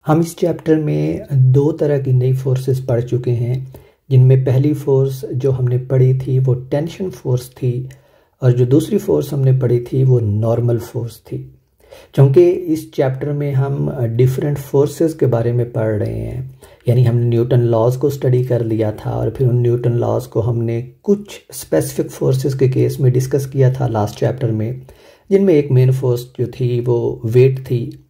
हम इस चैप्टर में दो तरह की नई फोर्सेस पढ़ चुके हैं, जिनमें पहली फोर्स जो हमने पढ़ी थी वो टेंशन फोर्स थी और जो दूसरी फोर्स हमने पढ़ी थी वो नॉर्मल फोर्स थी। क्योंकि इस चैप्टर में हम डिफरेंट फोर्सेस के बारे में पढ़ रहे हैं, यानी हमने न्यूटन लॉज को स्टडी कर लिया था और फिर उन न्यूटन लॉज को हमने कुछ स्पेसिफिक फोर्सेस के केस में डिस्कस किया था लास्ट चैप्टर में, जिनमें एक मेन फोर्स जो थी वो वेट थी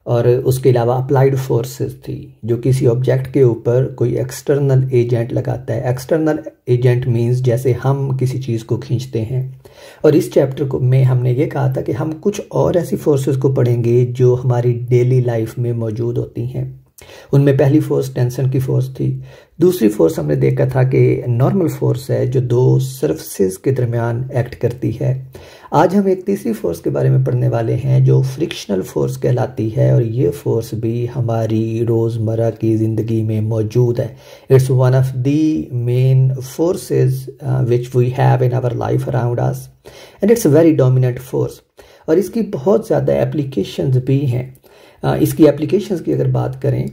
और उसके अलावा अप्लाइड फोर्सेस थी जो किसी ऑब्जेक्ट के ऊपर कोई एक्सटर्नल एजेंट लगाता है। एक्सटर्नल एजेंट मींस जैसे हम किसी चीज़ को खींचते हैं। और इस चैप्टर को में हमने ये कहा था कि हम कुछ और ऐसी फोर्सेस को पढ़ेंगे जो हमारी डेली लाइफ में मौजूद होती हैं। उनमें पहली फोर्स टेंशन की फोर्स थी, दूसरी फोर्स हमने देखा था कि नॉर्मल फोर्स है जो दो सरफेसेस के दरमियान एक्ट करती है। आज हम एक तीसरी फोर्स के बारे में पढ़ने वाले हैं जो फ्रिक्शनल फोर्स कहलाती है और ये फोर्स भी हमारी रोज़मर्रा की ज़िंदगी में मौजूद है। It's one of the main forces which we have in our life around us and it's a very dominant force और इसकी बहुत ज़्यादा एप्लीकेशंस भी हैं। इसकी एप्लीकेशंस की अगर बात करें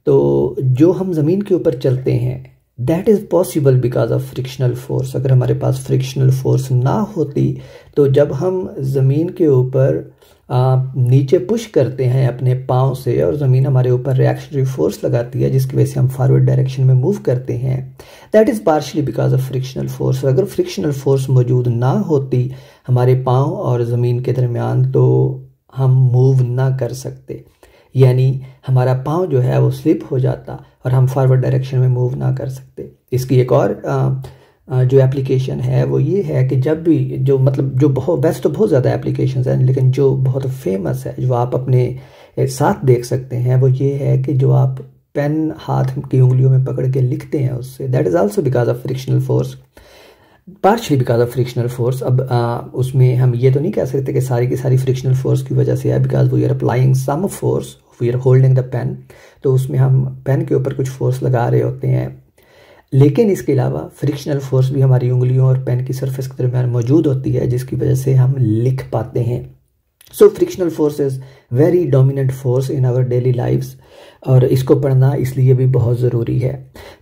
तो जो हम ज़मीन के ऊपर चलते हैं that is possible because of frictional force. अगर हमारे पास फ्रिक्शनल फोर्स ना होती तो जब हम ज़मीन के ऊपर नीचे पुश करते हैं अपने पाँव से और ज़मीन हमारे ऊपर रिएक्शनरी फोर्स लगाती है जिसकी वजह से हम फॉरवर्ड डायरेक्शन में मूव करते हैं, that is partially because of frictional force. अगर फ्रिक्शनल फोर्स मौजूद ना होती हमारे पाँव और ज़मीन के दरमियान तो हम मूव ना कर सकते, यानी हमारा पाँव जो है वो स्लिप हो जाता और हम फॉरवर्ड डायरेक्शन में मूव ना कर सकते। इसकी एक और जो एप्लीकेशन है वो ये है कि जब भी जो बहुत वैसे तो बहुत ज़्यादा एप्लीकेशंस हैं लेकिन जो बहुत फेमस है जो आप अपने साथ देख सकते हैं वो ये है कि जो आप पेन हाथ की उंगलियों में पकड़ के लिखते हैं उससे, that is also because of frictional force, partially because of frictional force. अब उसमें हम ये तो नहीं कह सकते कि सारी की सारी फ्रिक्शनल फोर्स की वजह से है, because we are applying some force, we are holding the pen, तो उसमें हम पेन के ऊपर कुछ फोर्स लगा रहे होते हैं। लेकिन इसके अलावा फ्रिक्शनल फोर्स भी हमारी उंगलियों और पेन की सरफेस के दरमियान मौजूद होती है जिसकी वजह से हम लिख पाते हैं। So frictional force is very dominant force in our daily lifes और इसको पढ़ना इसलिए भी बहुत ज़रूरी है।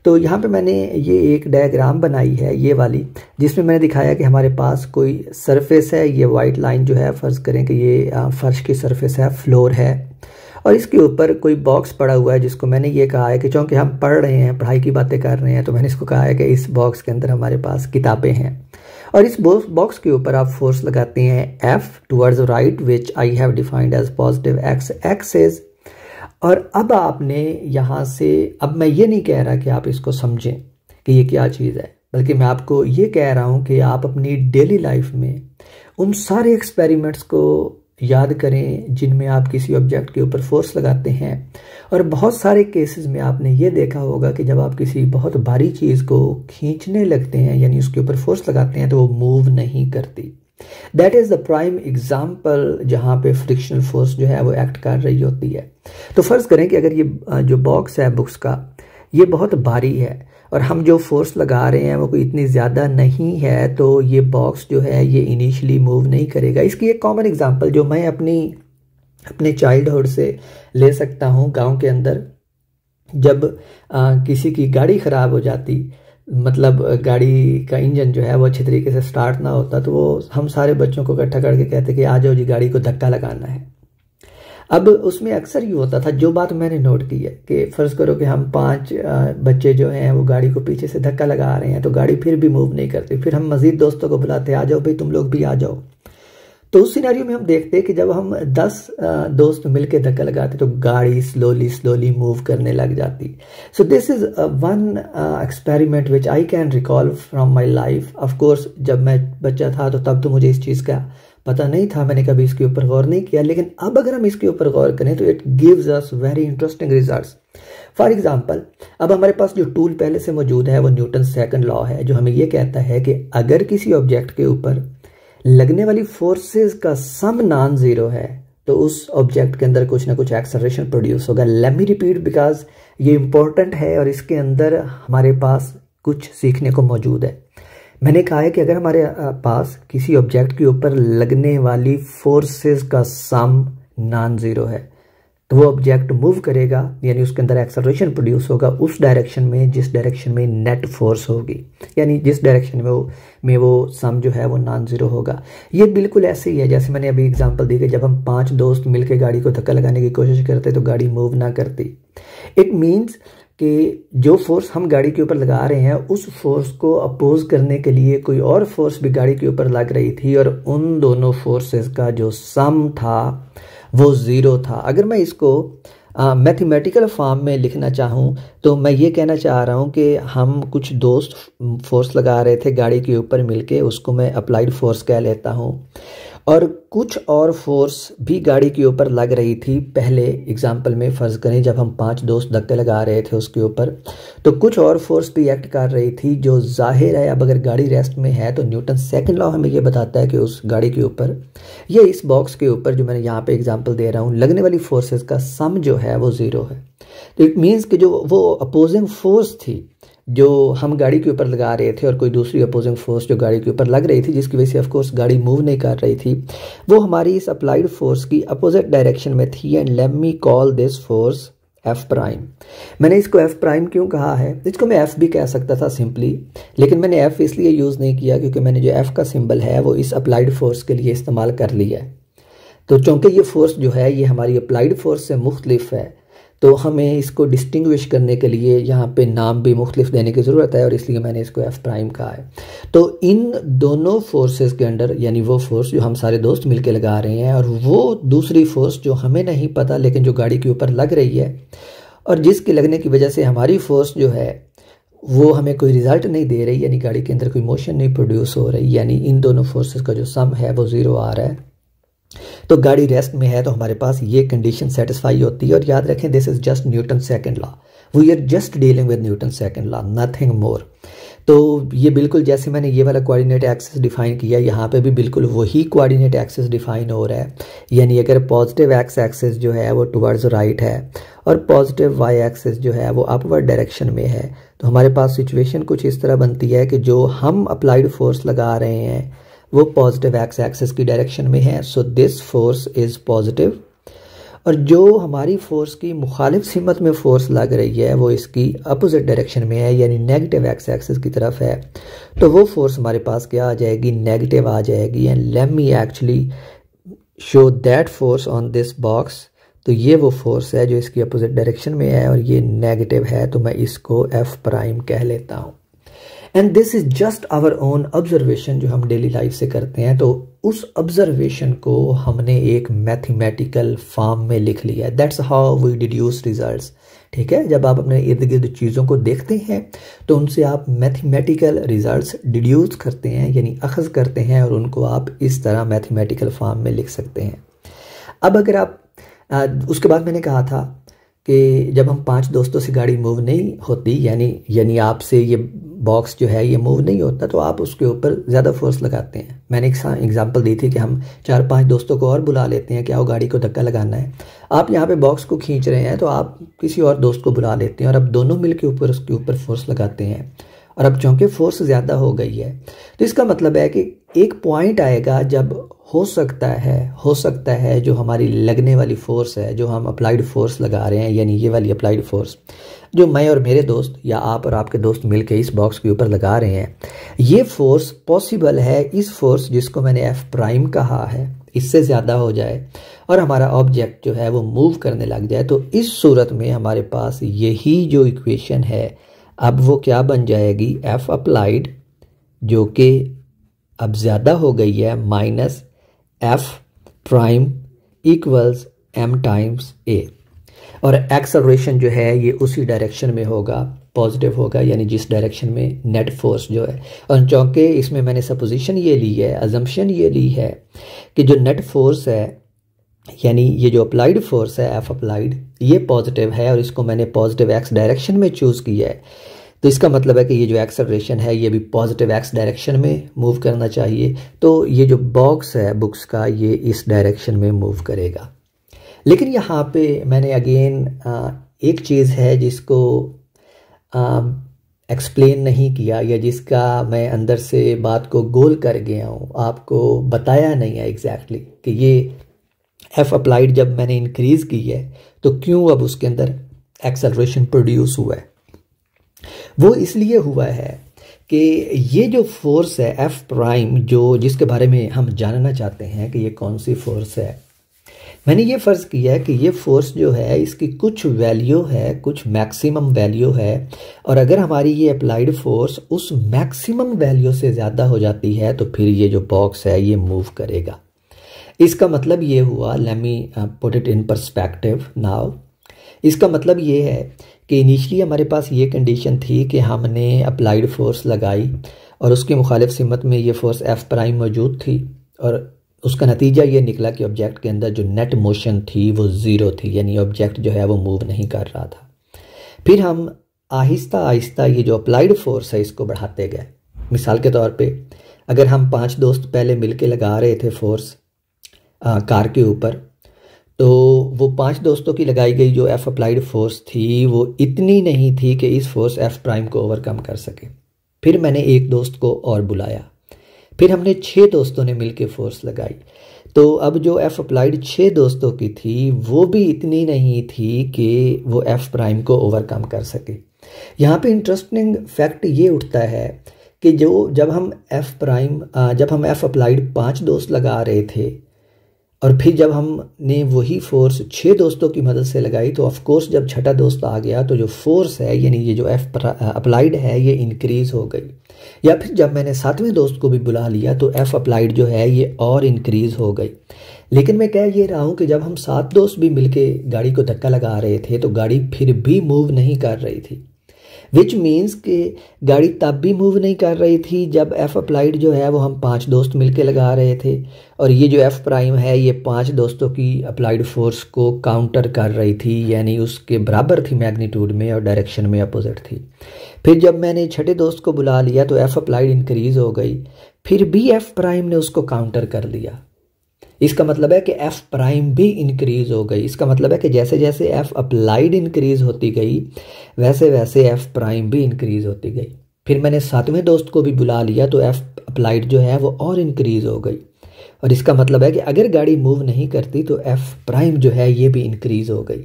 तो यहाँ पे मैंने ये एक डायग्राम बनाई है ये वाली, जिसमें मैंने दिखाया कि हमारे पास कोई सरफेस है, ये वाइट लाइन जो है फ़र्ज़ करें कि ये फर्श की सरफेस है, फ्लोर है और इसके ऊपर कोई बॉक्स पड़ा हुआ है जिसको मैंने ये कहा है कि चूँकि हम पढ़ रहे हैं, पढ़ाई की बातें कर रहे हैं, तो मैंने इसको कहा है कि इस बॉक्स के अंदर हमारे पास किताबें हैं और इस बॉक्स के ऊपर आप फोर्स लगाते हैं F towards right which I have defined as positive x axis. और अब आपने यहाँ से, अब मैं ये नहीं कह रहा कि आप इसको समझें कि ये क्या चीज़ है, बल्कि मैं आपको ये कह रहा हूँ कि आप अपनी डेली लाइफ में उन सारे एक्सपेरिमेंट्स को याद करें जिनमें आप किसी ऑब्जेक्ट के ऊपर फोर्स लगाते हैं। और बहुत सारे केसेस में आपने ये देखा होगा कि जब आप किसी बहुत भारी चीज़ को खींचने लगते हैं यानी उसके ऊपर फोर्स लगाते हैं तो वो मूव नहीं करती। That is the prime example जहाँ पे फ्रिक्शनल फोर्स जो है वो एक्ट कर रही होती है। तो फ़र्ज़ करें कि अगर ये जो बॉक्स है बुक्स का ये बहुत भारी है और हम जो फोर्स लगा रहे हैं वो कोई इतनी ज़्यादा नहीं है तो ये बॉक्स जो है ये इनिशियली मूव नहीं करेगा। इसकी एक कॉमन एग्जांपल जो मैं अपने चाइल्डहुड से ले सकता हूँ, गांव के अंदर जब किसी की गाड़ी ख़राब हो जाती, मतलब गाड़ी का इंजन जो है वो अच्छी तरीके से स्टार्ट ना होता, तो वो हम सारे बच्चों को इकट्ठा करके कहते कि आ जाओ जी गाड़ी को धक्का लगाना है। अब उसमें अक्सर ये होता था, जो बात मैंने नोट की है कि फ़र्ज़ करो कि हम 5 बच्चे जो हैं वो गाड़ी को पीछे से धक्का लगा रहे हैं तो गाड़ी फिर भी मूव नहीं करती। फिर हम मज़ीद दोस्तों को बुलाते आ जाओ भाई तुम लोग भी आ जाओ। तो उस सिनेरियो में हम देखते कि जब हम 10 दोस्त मिलकर धक्का लगाते तो गाड़ी स्लोली मूव करने लग जाती। So this is one experiment which I can recall from my life. Of course जब मैं बच्चा था तो तब तो मुझे इस चीज़ का पता नहीं था, मैंने कभी इसके ऊपर गौर नहीं किया, लेकिन अब अगर हम इसके ऊपर गौर करें तो it gives us very interesting results. For example अब हमारे पास जो टूल पहले से मौजूद है वो न्यूटन सेकंड लॉ है जो हमें ये कहता है कि अगर किसी ऑब्जेक्ट के ऊपर लगने वाली फोर्सेस का सम नॉन ज़ीरो है तो उस ऑब्जेक्ट के अंदर कुछ ना कुछ एक्सेलरेशन प्रोड्यूस होगा। लेट मी रिपीट बिकॉज ये इंपॉर्टेंट है और इसके अंदर हमारे पास कुछ सीखने को मौजूद है। मैंने कहा है कि अगर हमारे पास किसी ऑब्जेक्ट के ऊपर लगने वाली फोर्सेस का सम नॉन ज़ीरो है तो वो ऑब्जेक्ट मूव करेगा, यानी उसके अंदर एक्सेलरेशन प्रोड्यूस होगा उस डायरेक्शन में जिस डायरेक्शन में नेट फोर्स होगी, यानी जिस डायरेक्शन में वो सम जो है वो नॉन ज़ीरो होगा। ये बिल्कुल ऐसे ही है जैसे मैंने अभी एग्जांपल दी कि जब हम 5 दोस्त मिलकर गाड़ी को धक्का लगाने की कोशिश करते तो गाड़ी मूव ना करती। इट मीन्स कि जो फोर्स हम गाड़ी के ऊपर लगा रहे हैं उस फोर्स को अपोज करने के लिए कोई और फोर्स भी गाड़ी के ऊपर लग रही थी और उन दोनों फोर्सेस का जो सम था वो ज़ीरो था। अगर मैं इसको मैथमेटिकल फॉर्म में लिखना चाहूँ तो मैं ये कहना चाह रहा हूँ कि हम कुछ दोस्त फोर्स लगा रहे थे गाड़ी के ऊपर मिलके, उसको मैं अप्लाइड फोर्स कह लेता हूँ, और कुछ और फोर्स भी गाड़ी के ऊपर लग रही थी। पहले एग्जाम्पल में फ़र्ज़ करें जब हम 5 दोस्त धक्के लगा रहे थे उसके ऊपर, तो कुछ और फोर्स भी एक्ट कर रही थी जो जाहिर है अब अगर गाड़ी रेस्ट में है तो न्यूटन सेकंड लॉ हमें ये बताता है कि उस गाड़ी के ऊपर या इस बॉक्स के ऊपर जो मैंने यहाँ पे एग्जाम्पल दे रहा हूँ लगने वाली फोर्सेस का सम जो है वो ज़ीरो है। तो इट मीन्स कि जो वो अपोजिंग फोर्स थी जो हम गाड़ी के ऊपर लगा रहे थे और कोई दूसरी अपोजिंग फोर्स जो गाड़ी के ऊपर लग रही थी जिसकी वजह से ऑफ कोर्स गाड़ी मूव नहीं कर रही थी, वो हमारी इस अप्लाइड फोर्स की अपोजिट डायरेक्शन में थी। And let me call this force F prime. मैंने इसको एफ प्राइम क्यों कहा है, इसको मैं एफ भी कह सकता था सिंपली, लेकिन मैंने एफ इसलिए यूज़ नहीं किया क्योंकि मैंने जो एफ का सिंबल है वो इस अप्लाइड फोर्स के लिए इस्तेमाल कर लिया है। तो चूँकि ये फोर्स जो है ये हमारी अप्लाइड फोर्स से मुख्तलिफ है तो हमें इसको डिस्टिंग्विश करने के लिए यहाँ पे नाम भी मुख्तलिफ देने की ज़रूरत है और इसलिए मैंने इसको एफ प्राइम कहा है। तो इन दोनों फोर्सेस के अंडर, यानी वो फोर्स जो हम सारे दोस्त मिलके लगा रहे हैं और वो दूसरी फोर्स जो हमें नहीं पता लेकिन जो गाड़ी के ऊपर लग रही है और जिसके लगने की वजह से हमारी फोर्स जो है वो हमें कोई रिजल्ट नहीं दे रही, यानी गाड़ी के अंदर कोई मोशन नहीं प्रोड्यूस हो रही, यानी इन दोनों फोर्सेस का जो सम है वो ज़ीरो आ रहा है, तो गाड़ी रेस्ट में है तो हमारे पास ये कंडीशन सेटिस्फाई होती है। और याद रखें this is just Newton second law, we are just dealing with Newton second law, nothing more. तो ये बिल्कुल जैसे मैंने ये वाला कोऑर्डिनेट एक्सिस डिफाइन किया यहाँ पे भी बिल्कुल वही कोऑर्डिनेट एक्सिस डिफाइन हो रहा है, यानी अगर पॉजिटिव एक्स एक्सिस जो है वो टुवर्ड्स राइट है और पॉजिटिव वाई एक्सिस जो है वो अपवर्ड डायरेक्शन में है, तो हमारे पास सिचुएशन कुछ इस तरह बनती है कि जो हम अप्लाइड फोर्स लगा रहे हैं वो पॉजिटिव एक्स एक्सिस की डायरेक्शन में है, so this force is positive, और जो हमारी फोर्स की मुखालिफ सिमत में फोर्स लग रही है वो इसकी अपोजिट डायरेक्शन में है, यानी नेगेटिव एक्स एक्सिस की तरफ है, तो वो फोर्स हमारे पास क्या आ जाएगी, नेगेटिव आ जाएगी। And let me actually show that force on this box. तो ये वो फोर्स है जो इसकी अपोजिट डायरेक्शन में है और ये नेगेटिव है, तो मैं इसको एफ प्राइम कह लेता हूँ। And this is just our own observation जो हम डेली लाइफ से करते हैं, तो उस ऑब्जर्वेशन को हमने एक मैथमेटिकल फॉर्म में लिख लिया है। That's how we deduce results. ठीक है, जब आप अपने इर्द गिर्द चीज़ों को देखते हैं तो उनसे आप मैथमेटिकल रिजल्ट्स डिड्यूस करते हैं, यानी अखज़ करते हैं, और उनको आप इस तरह मैथमेटिकल फॉर्म में लिख सकते हैं। अब अगर आप उसके बाद मैंने कहा था कि जब हम 5 दोस्तों से गाड़ी मूव नहीं होती, यानी आपसे ये बॉक्स जो है ये मूव नहीं होता, तो आप उसके ऊपर ज़्यादा फोर्स लगाते हैं। मैंने एक एग्जांपल दी थी कि हम 4-5 दोस्तों को और बुला लेते हैं कि आओ गाड़ी को धक्का लगाना है। आप यहाँ पे बॉक्स को खींच रहे हैं तो आप किसी और दोस्त को बुला लेते हैं और अब दोनों मिल के ऊपर उसके ऊपर फोर्स लगाते हैं, और अब चूँकि फोर्स ज़्यादा हो गई है तो इसका मतलब है कि एक पॉइंट आएगा जब हो सकता है जो हमारी लगने वाली फोर्स है, जो हम अप्लाइड फोर्स लगा रहे हैं, यानी ये वाली अप्लाइड फोर्स जो मैं और मेरे दोस्त या आप और आपके दोस्त मिलकर इस बॉक्स के ऊपर लगा रहे हैं, ये फोर्स पॉसिबल है इस फोर्स जिसको मैंने एफ प्राइम कहा है इससे ज़्यादा हो जाए और हमारा ऑब्जेक्ट जो है वो मूव करने लग जाए। तो इस सूरत में हमारे पास यही जो इक्वेशन है अब वो क्या बन जाएगी, एफ अप्लाइड जो कि अब ज़्यादा हो गई है minus f prime equals m times a, और एक्सेलरेशन जो है ये उसी डायरेक्शन में होगा, पॉजिटिव होगा, यानी जिस डायरेक्शन में नेट फोर्स जो है। और चूँकि इसमें मैंने सपोजिशन ये ली है, अजम्पशन ये ली है कि जो नेट फोर्स है यानी ये जो अप्लाइड फोर्स है एफ अप्लाइड ये पॉजिटिव है और इसको मैंने पॉजिटिव एक्स डायरेक्शन में चूज़ किया है, तो इसका मतलब है कि ये जो एक्सेलरेशन है ये भी पॉजिटिव एक्स डायरेक्शन में मूव करना चाहिए। तो ये जो बॉक्स है बुक्स का ये इस डायरेक्शन में मूव करेगा। लेकिन यहाँ पे मैंने अगेन एक चीज़ है जिसको एक्सप्लेन नहीं किया, या जिसका मैं अंदर से बात को गोल कर गया हूँ, आपको बताया नहीं है एग्जैक्टली कि ये एफ अप्लाइड जब मैंने इंक्रीज की है तो क्यों अब उसके अंदर एक्सेलरेशन प्रोड्यूस हुआ है? वो इसलिए हुआ है कि ये जो फोर्स है एफ प्राइम, जो जिसके बारे में हम जानना चाहते हैं कि ये कौन सी फोर्स है, मैंने ये फ़र्ज़ किया है कि ये फोर्स जो है इसकी कुछ वैल्यू है, कुछ मैक्सिमम वैल्यू है, और अगर हमारी ये अप्लाइड फोर्स उस मैक्सिमम वैल्यू से ज़्यादा हो जाती है तो फिर ये जो बॉक्स है ये मूव करेगा। इसका मतलब ये हुआ, let me put it in perspective now. इसका मतलब ये है कि इनिशियली हमारे पास ये कंडीशन थी कि हमने अप्लाइड फोर्स लगाई और उसकी मुखालिफ सिमत में ये फोर्स एफ प्राइम मौजूद थी, और उसका नतीजा ये निकला कि ऑब्जेक्ट के अंदर जो नेट मोशन थी वो ज़ीरो थी, यानी ऑब्जेक्ट जो है वो मूव नहीं कर रहा था। फिर हम आहिस्ता आहिस्ता ये जो अप्लाइड फोर्स है इसको बढ़ाते गए। मिसाल के तौर पे अगर हम 5 दोस्त पहले मिल के लगा रहे थे फोर्स कार के ऊपर, तो वो 5 दोस्तों की लगाई गई जो एफ अप्लाइड फोर्स थी वो इतनी नहीं थी कि इस फोर्स एफ प्राइम को ओवरकम कर सके। फिर मैंने एक दोस्त को और बुलाया, फिर हमने 6 दोस्तों ने मिलकर फोर्स लगाई, तो अब जो एफ अप्लाइड 6 दोस्तों की थी वो भी इतनी नहीं थी कि वो एफ प्राइम को ओवरकम कर सके। यहाँ पे इंटरेस्टिंग फैक्ट ये उठता है कि जब हम एफ अप्लाइड 5 दोस्त लगा रहे थे और फिर जब हमने वही फोर्स 6 दोस्तों की मदद से लगाई, तो ऑफ कोर्स जब छठा दोस्त आ गया तो जो फोर्स है यानी ये जो एफ अप्लाइड है ये इंक्रीज हो गई। या फिर जब मैंने 7वें दोस्त को भी बुला लिया तो एफ अप्लाइड जो है ये और इंक्रीज हो गई। लेकिन मैं कह ये रहा हूँ कि जब हम 7 दोस्त भी मिलके गाड़ी को धक्का लगा रहे थे तो गाड़ी फिर भी मूव नहीं कर रही थी, विच मीन्स कि गाड़ी तब भी मूव नहीं कर रही थी जब एफ अप्लाइड जो है वो हम 5 दोस्त मिलके लगा रहे थे, और ये जो एफ प्राइम है ये 5 दोस्तों की अप्लाइड फोर्स को काउंटर कर रही थी, यानी उसके बराबर थी मैग्नीट्यूड में और डायरेक्शन में अपोजिट थी। फिर जब मैंने छठे दोस्त को बुला लिया तो एफ अप्लाइड इंक्रीज हो गई, फिर भी एफ प्राइम ने उसको काउंटर कर लिया। इसका मतलब है कि एफ प्राइम भी इंक्रीज हो गई। इसका मतलब है कि जैसे जैसे एफ अप्लाइड इंक्रीज होती गई वैसे वैसे एफ प्राइम भी इंक्रीज होती गई। फिर मैंने 7वें दोस्त को भी बुला लिया तो एफ अप्लाइड जो है वो और इंक्रीज हो गई, और इसका मतलब है कि अगर गाड़ी मूव नहीं करती तो एफ प्राइम जो है ये भी इंक्रीज हो गई।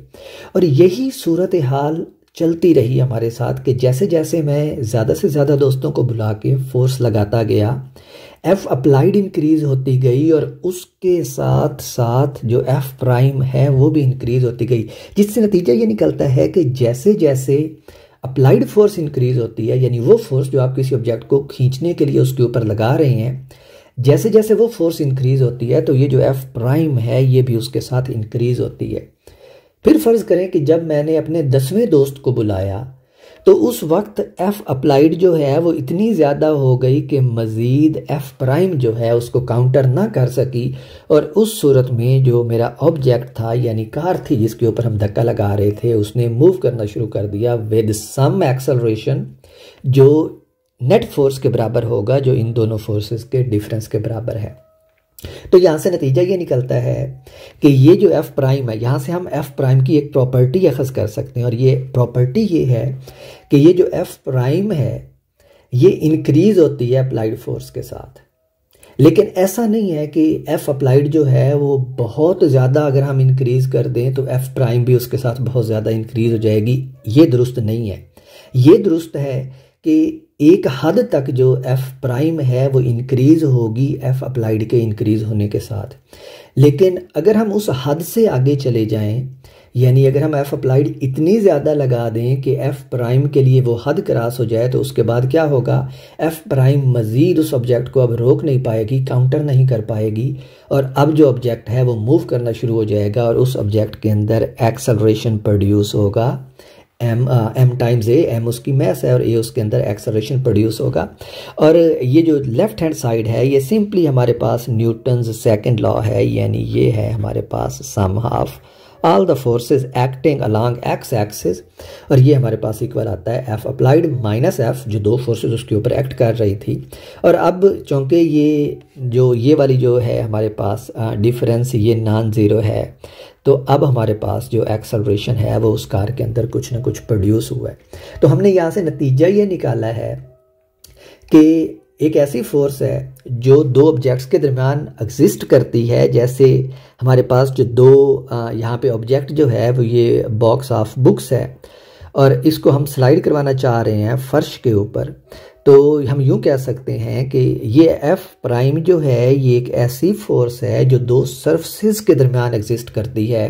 और यही सूरत हाल चलती रही हमारे साथ कि जैसे जैसे मैं ज़्यादा से ज़्यादा दोस्तों को बुला के फोर्स लगाता गया, एफ अप्लाइड इंक्रीज होती गई और उसके साथ साथ जो एफ प्राइम है वो भी इंक्रीज होती गई, जिससे नतीजा ये निकलता है कि जैसे जैसे अप्लाइड फोर्स इंक्रीज होती है, यानी वो फोर्स जो आप किसी ऑब्जेक्ट को खींचने के लिए उसके ऊपर लगा रहे हैं, जैसे जैसे वो फोर्स इंक्रीज होती है तो ये जो एफ प्राइम है ये भी उसके साथ इंक्रीज होती है। फिर फर्ज करें कि जब मैंने अपने 10वें दोस्त को बुलाया तो उस वक्त एफ अप्लाइड जो है वो इतनी ज़्यादा हो गई कि मज़ीद एफ प्राइम जो है उसको काउंटर ना कर सकी, और उस सूरत में जो मेरा ऑब्जेक्ट था यानी कार थी जिसके ऊपर हम धक्का लगा रहे थे उसने मूव करना शुरू कर दिया विद सम एक्सेलरेशन जो नेट फोर्स के बराबर होगा, जो इन दोनों फोर्सेस के डिफरेंस के बराबर है। तो यहाँ से नतीजा ये निकलता है कि ये जो एफ प्राइम है, यहाँ से हम एफ प्राइम की एक प्रॉपर्टी अखज़ कर सकते हैं, और ये प्रॉपर्टी ये है कि ये जो एफ प्राइम है ये इंक्रीज होती है अप्लाइड फोर्स के साथ। लेकिन ऐसा नहीं है कि एफ अप्लाइड जो है वो बहुत ज़्यादा अगर हम इंक्रीज कर दें तो एफ प्राइम भी उसके साथ बहुत ज़्यादा इंक्रीज हो जाएगी। ये दुरुस्त नहीं है। ये दुरुस्त है कि एक हद तक जो एफ प्राइम है वो इंक्रीज होगी एफ अप्लाइड के इंक्रीज होने के साथ, लेकिन अगर हम उस हद से आगे चले जाएं, यानी अगर हम एफ अप्लाइड इतनी ज़्यादा लगा दें कि एफ प्राइम के लिए वो हद क्रॉस हो जाए, तो उसके बाद क्या होगा, एफ प्राइम मज़ीद उस ऑब्जेक्ट को अब रोक नहीं पाएगी, काउंटर नहीं कर पाएगी, और अब जो ऑब्जेक्ट है वो मूव करना शुरू हो जाएगा और उस ऑब्जेक्ट के अंदर एक्सेलरेशन प्रोड्यूस होगा। एम टाइम्स ए, एम उसकी मैस है और ए उसके अंदर एक्सेलरेशन प्रोड्यूस होगा। और ये जो लेफ्ट हैंड साइड है ये सिंपली हमारे पास न्यूटन्स सेकंड लॉ है, यानी ये है हमारे पास sum of all the forces acting along x axis, और ये हमारे पास इक्वल आता है एफ अप्लाइड माइनस एफ जो 2 फोर्सेस उसके ऊपर एक्ट कर रही थी। और अब चूँकि ये वाली जो है हमारे पास डिफरेंस ये नॉन ज़ीरो है, तो अब हमारे पास जो एक्सेलरेशन है वो उस कार के अंदर कुछ ना कुछ प्रोड्यूस हुआ है। तो हमने यहाँ से नतीजा ये निकाला है कि एक ऐसी फोर्स है जो दो ऑब्जेक्ट्स के दरमियान एग्जिस्ट करती है। जैसे हमारे पास जो दो यहाँ पे ऑब्जेक्ट जो है वो ये बॉक्स ऑफ बुक्स है और इसको हम स्लाइड करवाना चाह रहे हैं फर्श के ऊपर। तो हम यूं कह सकते हैं कि ये एफ प्राइम जो है ये एक ऐसी फोर्स है जो दो सरफेसेस के दरमियान एग्जिस्ट करती है।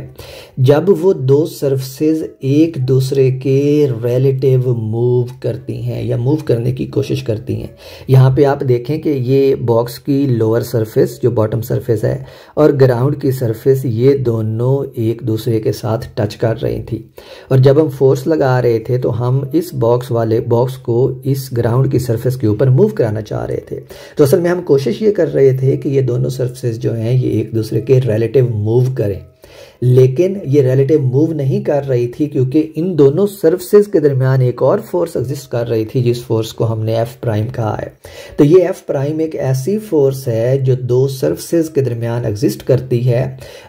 जब वो दो सरफेसेस एक दूसरे के रिलेटिव मूव करती हैं या मूव करने की कोशिश करती हैं। यहाँ पे आप देखें कि ये बॉक्स की लोअर सरफेस जो बॉटम सरफेस है और ग्राउंड की सरफेस ये दोनों एक दूसरे के साथ टच कर रही थी और जब हम फोर्स लगा रहे थे तो हम इस बॉक्स को इस ग्राउंड की सरफेस के ऊपर मूव कराना चाह रहे थे। तो असल में हम कोशिश ये कर रहे थे कि ये दोनों सरफेस जो हैं ये एक दूसरे के रिलेटिव मूव करें, लेकिन ये रिलेटिव मूव नहीं कर रही थी क्योंकि इन दोनों सरफेसेस के दरमियान एक और फोर्स एग्जिस्ट कर रही थी जिस फोर्स को हमने एफ प्राइम कहा है। तो ये एफ प्राइम एक ऐसी फोर्स है जो दो सरफेसेस के दरमियान एग्जिस्ट करती है।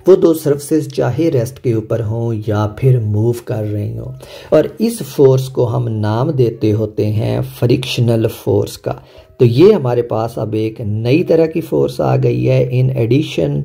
वो दो सरफेसेस चाहे रेस्ट के ऊपर हों या फिर मूव कर रही हों और इस फोर्स को हम नाम देते होते हैं फ्रिक्शनल फोर्स का। तो ये हमारे पास अब एक नई तरह की फोर्स आ गई है in addition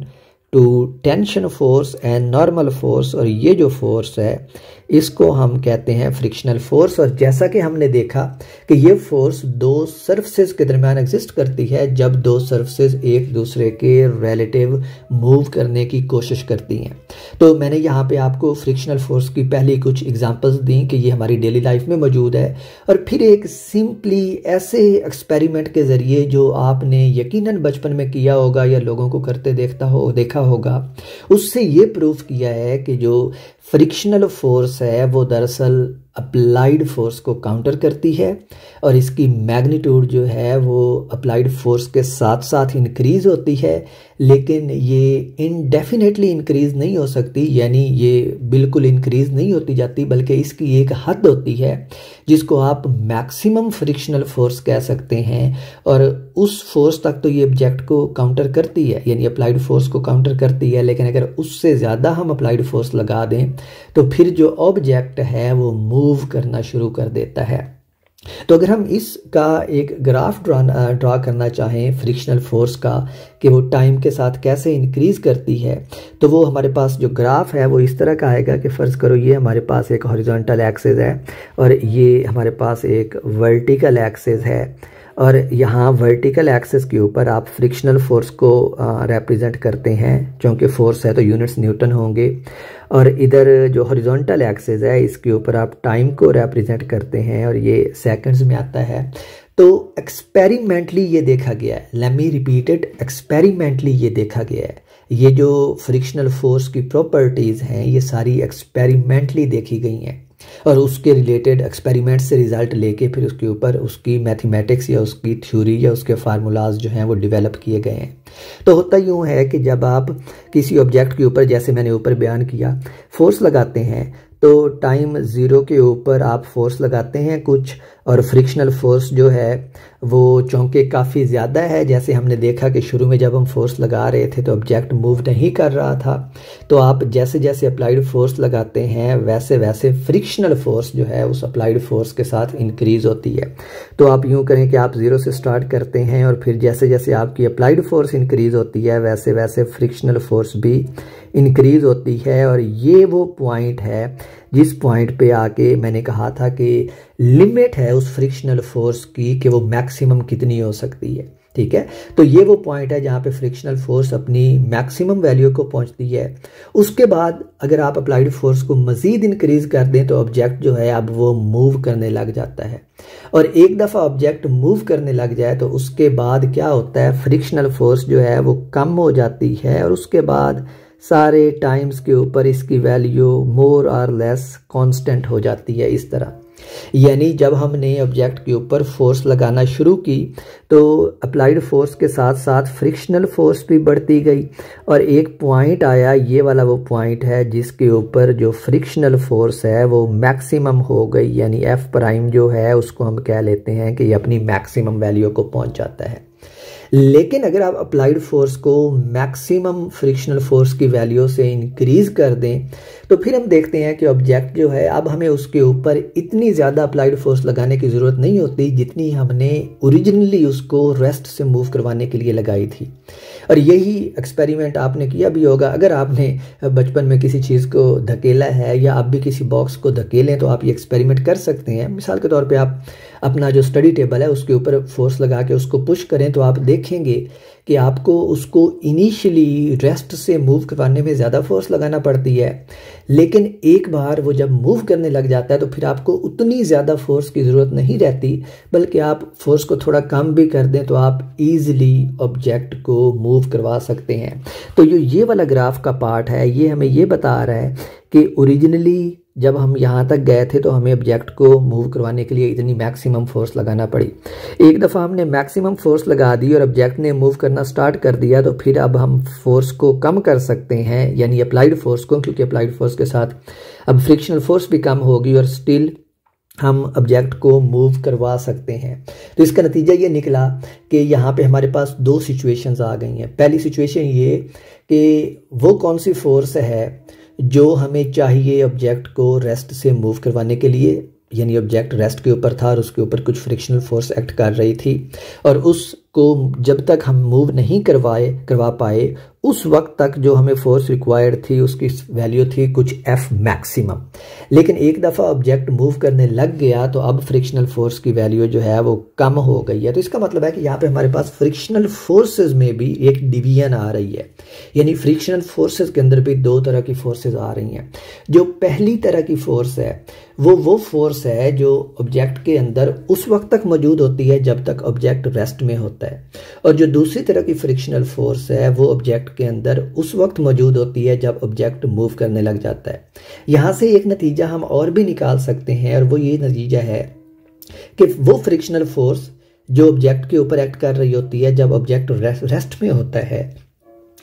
to tension force and normal force, और ये जो फोर्स है इसको हम कहते हैं फ्रिक्शनल फोर्स। और जैसा कि हमने देखा कि ये फोर्स दो सरफेसेस के दरमियान एग्जिस्ट करती है जब दो सरफेसेस एक दूसरे के रिलेटिव मूव करने की कोशिश करती हैं। तो मैंने यहाँ पे आपको फ्रिक्शनल फोर्स की पहली कुछ एग्जांपल्स दी कि ये हमारी डेली लाइफ में मौजूद है, और फिर एक सिंपली ऐसे एक्सपेरिमेंट के ज़रिए जो आपने यकीनन बचपन में किया होगा या लोगों को करते देखा होगा, उससे ये प्रूफ किया है कि जो फ्रिक्शनल फोर्स है वो दरअसल अप्लाइड फोर्स को काउंटर करती है और इसकी मैग्नीट्यूड जो है वो अप्लाइड फोर्स के साथ साथ इंक्रीज होती है, लेकिन ये इनडेफिनेटली इंक्रीज नहीं हो सकती, यानी ये बिल्कुल इंक्रीज नहीं होती जाती, बल्कि इसकी एक हद होती है जिसको आप मैक्सिमम फ्रिक्शनल फोर्स कह सकते हैं। और उस फोर्स तक तो ये ऑब्जेक्ट को काउंटर करती है, यानी अप्लाइड फोर्स को काउंटर करती है, लेकिन अगर उससे ज़्यादा हम अप्लाइड फोर्स लगा दें तो फिर जो ऑब्जेक्ट है वो मूव करना शुरू कर देता है। तो अगर हम इसका एक ग्राफ ड्रा करना चाहें फ्रिक्शनल फोर्स का कि वो टाइम के साथ कैसे इंक्रीज करती है, तो वो हमारे पास जो ग्राफ है वो इस तरह का आएगा कि फ़र्ज़ करो ये हमारे पास एक हॉरिजॉन्टल एक्सिस है और ये हमारे पास एक वर्टिकल एक्सिस है, और यहाँ वर्टिकल एक्सिस के ऊपर आप फ्रिक्शनल फोर्स को रिप्रेजेंट करते हैं, क्योंकि फोर्स है तो यूनिट्स न्यूटन होंगे, और इधर जो हॉरिजॉन्टल एक्सिस है इसके ऊपर आप टाइम को रिप्रेजेंट करते हैं और ये सेकंड्स में आता है। तो एक्सपेरिमेंटली ये देखा गया है, let me repeat it, experimentally ये देखा गया है, ये जो फ्रिक्शनल फोर्स की प्रॉपर्टीज़ हैं ये सारी एक्सपेरिमेंटली देखी गई हैं और उसके रिलेटेड एक्सपेरिमेंट से रिजल्ट लेके फिर उसके ऊपर उसकी मैथमेटिक्स या उसकी थ्योरी या उसके फार्मूलाज जो हैं वो डेवलप किए गए हैं। तो होता यूँ है कि जब आप किसी ऑब्जेक्ट के ऊपर, जैसे मैंने ऊपर बयान किया, फोर्स लगाते हैं तो टाइम ज़ीरो के ऊपर आप फोर्स लगाते हैं कुछ, और फ्रिक्शनल फोर्स जो है वो चूँकि काफ़ी ज़्यादा है, जैसे हमने देखा कि शुरू में जब हम फोर्स लगा रहे थे तो ऑब्जेक्ट मूव नहीं कर रहा था, तो आप जैसे जैसे अप्लाइड फोर्स लगाते हैं वैसे वैसे फ्रिक्शनल फोर्स जो है उस अप्लाइड फोर्स के साथ इंक्रीज होती है। तो आप यूँ करें कि आप ज़ीरो से स्टार्ट करते हैं और फिर जैसे जैसे आपकी अप्लाइड फोर्स इंक्रीज होती है वैसे वैसे फ्रिक्शनल फोर्स भी इंक्रीज होती है, और ये वो पॉइंट है जिस पॉइंट पे आके मैंने कहा था कि लिमिट है उस फ्रिक्शनल फोर्स की कि वो मैक्सिमम कितनी हो सकती है। ठीक है, तो ये वो पॉइंट है जहाँ पे फ्रिक्शनल फोर्स अपनी मैक्सिमम वैल्यू को पहुँचती है। उसके बाद अगर आप अप्लाइड फोर्स को मज़ीद इंक्रीज कर दें तो ऑब्जेक्ट जो है अब वो मूव करने लग जाता है, और एक दफ़ा ऑब्जेक्ट मूव करने लग जाए तो उसके बाद क्या होता है, फ्रिक्शनल फोर्स जो है वो कम हो जाती है और उसके बाद सारे टाइम्स के ऊपर इसकी वैल्यू मोर और लेस कांस्टेंट हो जाती है। इस तरह यानी जब हमने ऑब्जेक्ट के ऊपर फोर्स लगाना शुरू की तो अप्लाइड फोर्स के साथ साथ फ्रिक्शनल फोर्स भी बढ़ती गई, और एक पॉइंट आया, ये वाला वो पॉइंट है जिसके ऊपर जो फ्रिक्शनल फोर्स है वो मैक्सिमम हो गई, यानी एफ प्राइम जो है उसको हम कह लेते हैं कि ये अपनी मैक्सिमम वैल्यू को पहुंच जाता है। लेकिन अगर आप अप्लाइड फोर्स को मैक्सिमम फ्रिक्शनल फोर्स की वैल्यू से इंक्रीज कर दें तो फिर हम देखते हैं कि ऑब्जेक्ट जो है अब हमें उसके ऊपर इतनी ज़्यादा अप्लाइड फोर्स लगाने की ज़रूरत नहीं होती जितनी हमने ओरिजिनली उसको रेस्ट से मूव करवाने के लिए लगाई थी। और यही एक्सपेरिमेंट आपने किया भी होगा। अगर आपने बचपन में किसी चीज़ को धकेला है या आप भी किसी बॉक्स को धकेलें तो आप ये एक्सपेरिमेंट कर सकते हैं। मिसाल के तौर पे आप अपना जो स्टडी टेबल है उसके ऊपर फोर्स लगा के उसको पुश करें तो आप देखेंगे कि आपको उसको इनिशियली रेस्ट से मूव करवाने में ज़्यादा फोर्स लगाना पड़ती है, लेकिन एक बार वो जब मूव करने लग जाता है तो फिर आपको उतनी ज़्यादा फोर्स की ज़रूरत नहीं रहती, बल्कि आप फोर्स को थोड़ा कम भी कर दें तो आप इजीली ऑब्जेक्ट को मूव करवा सकते हैं। तो ये वाला ग्राफ का पार्ट है, ये हमें ये बता रहा है कि ओरिजिनली जब हम यहाँ तक गए थे तो हमें ऑब्जेक्ट को मूव करवाने के लिए इतनी मैक्सिमम फोर्स लगाना पड़ी। एक दफ़ा हमने मैक्सिमम फोर्स लगा दी और ऑब्जेक्ट ने मूव करना स्टार्ट कर दिया तो फिर अब हम फोर्स को कम कर सकते हैं, यानी अप्लाइड फोर्स को, क्योंकि अप्लाइड फोर्स के साथ अब फ्रिक्शनल फोर्स भी कम होगी और स्टिल हम ऑब्जेक्ट को मूव करवा सकते हैं। तो इसका नतीजा ये निकला कि यहाँ पे हमारे पास दो सिचुएशंस आ गई हैं। पहली सिचुएशन ये कि वो कौन सी फोर्स है जो हमें चाहिए ऑब्जेक्ट को रेस्ट से मूव करवाने के लिए, यानी ऑब्जेक्ट रेस्ट के ऊपर था और उसके ऊपर कुछ फ्रिक्शनल फोर्स एक्ट कर रही थी और उसको जब तक हम मूव नहीं करवा पाए उस वक्त तक जो हमें फोर्स रिक्वायर्ड थी उसकी वैल्यू थी कुछ एफ मैक्सिमम। लेकिन एक दफ़ा ऑब्जेक्ट मूव करने लग गया तो अब फ्रिक्शनल फोर्स की वैल्यू जो है वो कम हो गई है। तो इसका मतलब है कि यहाँ पे हमारे पास फ्रिक्शनल फोर्सेस में भी एक डिवीजन आ रही है, यानी फ्रिक्शनल फोर्सेस के अंदर भी दो तरह की फोर्सेस आ रही हैं। जो पहली तरह की फोर्स है वो फोर्स है जो ऑब्जेक्ट के अंदर उस वक्त तक मौजूद होती है जब तक ऑब्जेक्ट रेस्ट में होता है, और जो दूसरी तरह की फ्रिक्शनल फोर्स है वो ऑब्जेक्ट के अंदर उस वक्त मौजूद होती है जब ऑब्जेक्ट मूव करने लग जाता है। यहाँ से एक नतीजा हम और भी निकाल सकते हैं और वो ये नतीजा है कि वो फ्रिक्शनल फोर्स जो ऑब्जेक्ट के ऊपर एक्ट कर रही होती है जब ऑब्जेक्ट रेस्ट में होता है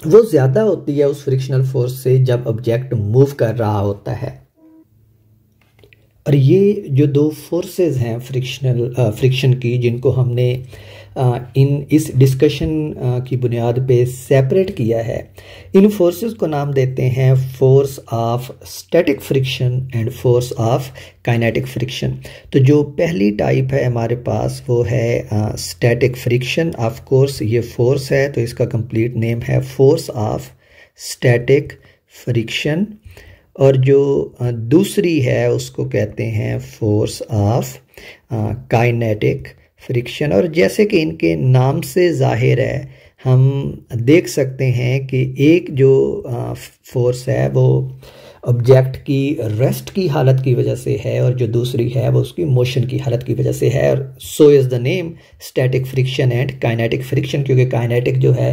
वो ज़्यादा होती है उस फ्रिक्शनल फोर्स से जब ऑब्जेक्ट मूव कर रहा होता है। और ये जो दो फोर्सेस हैं फ्रिक्शन की, जिनको हमने इस डिस्कशन की बुनियाद पे सेपरेट किया है, इन फोर्सेस को नाम देते हैं force of static friction and force of kinetic friction. तो जो पहली टाइप है हमारे पास वो है स्टैटिक फ्रिक्शन। ऑफ कोर्स ये फोर्स है तो इसका कंप्लीट नेम है फोर्स ऑफ स्टैटिक फ्रिक्शन, और जो दूसरी है उसको कहते हैं फोर्स ऑफ काइनेटिक फ्रिक्शन। और जैसे कि इनके नाम से जाहिर है हम देख सकते हैं कि एक जो फोर्स है वो ऑब्जेक्ट की रेस्ट की हालत की वजह से है और जो दूसरी है वो उसकी मोशन की हालत की वजह से है। और so is the name static friction and kinetic friction, क्योंकि काइनेटिक जो है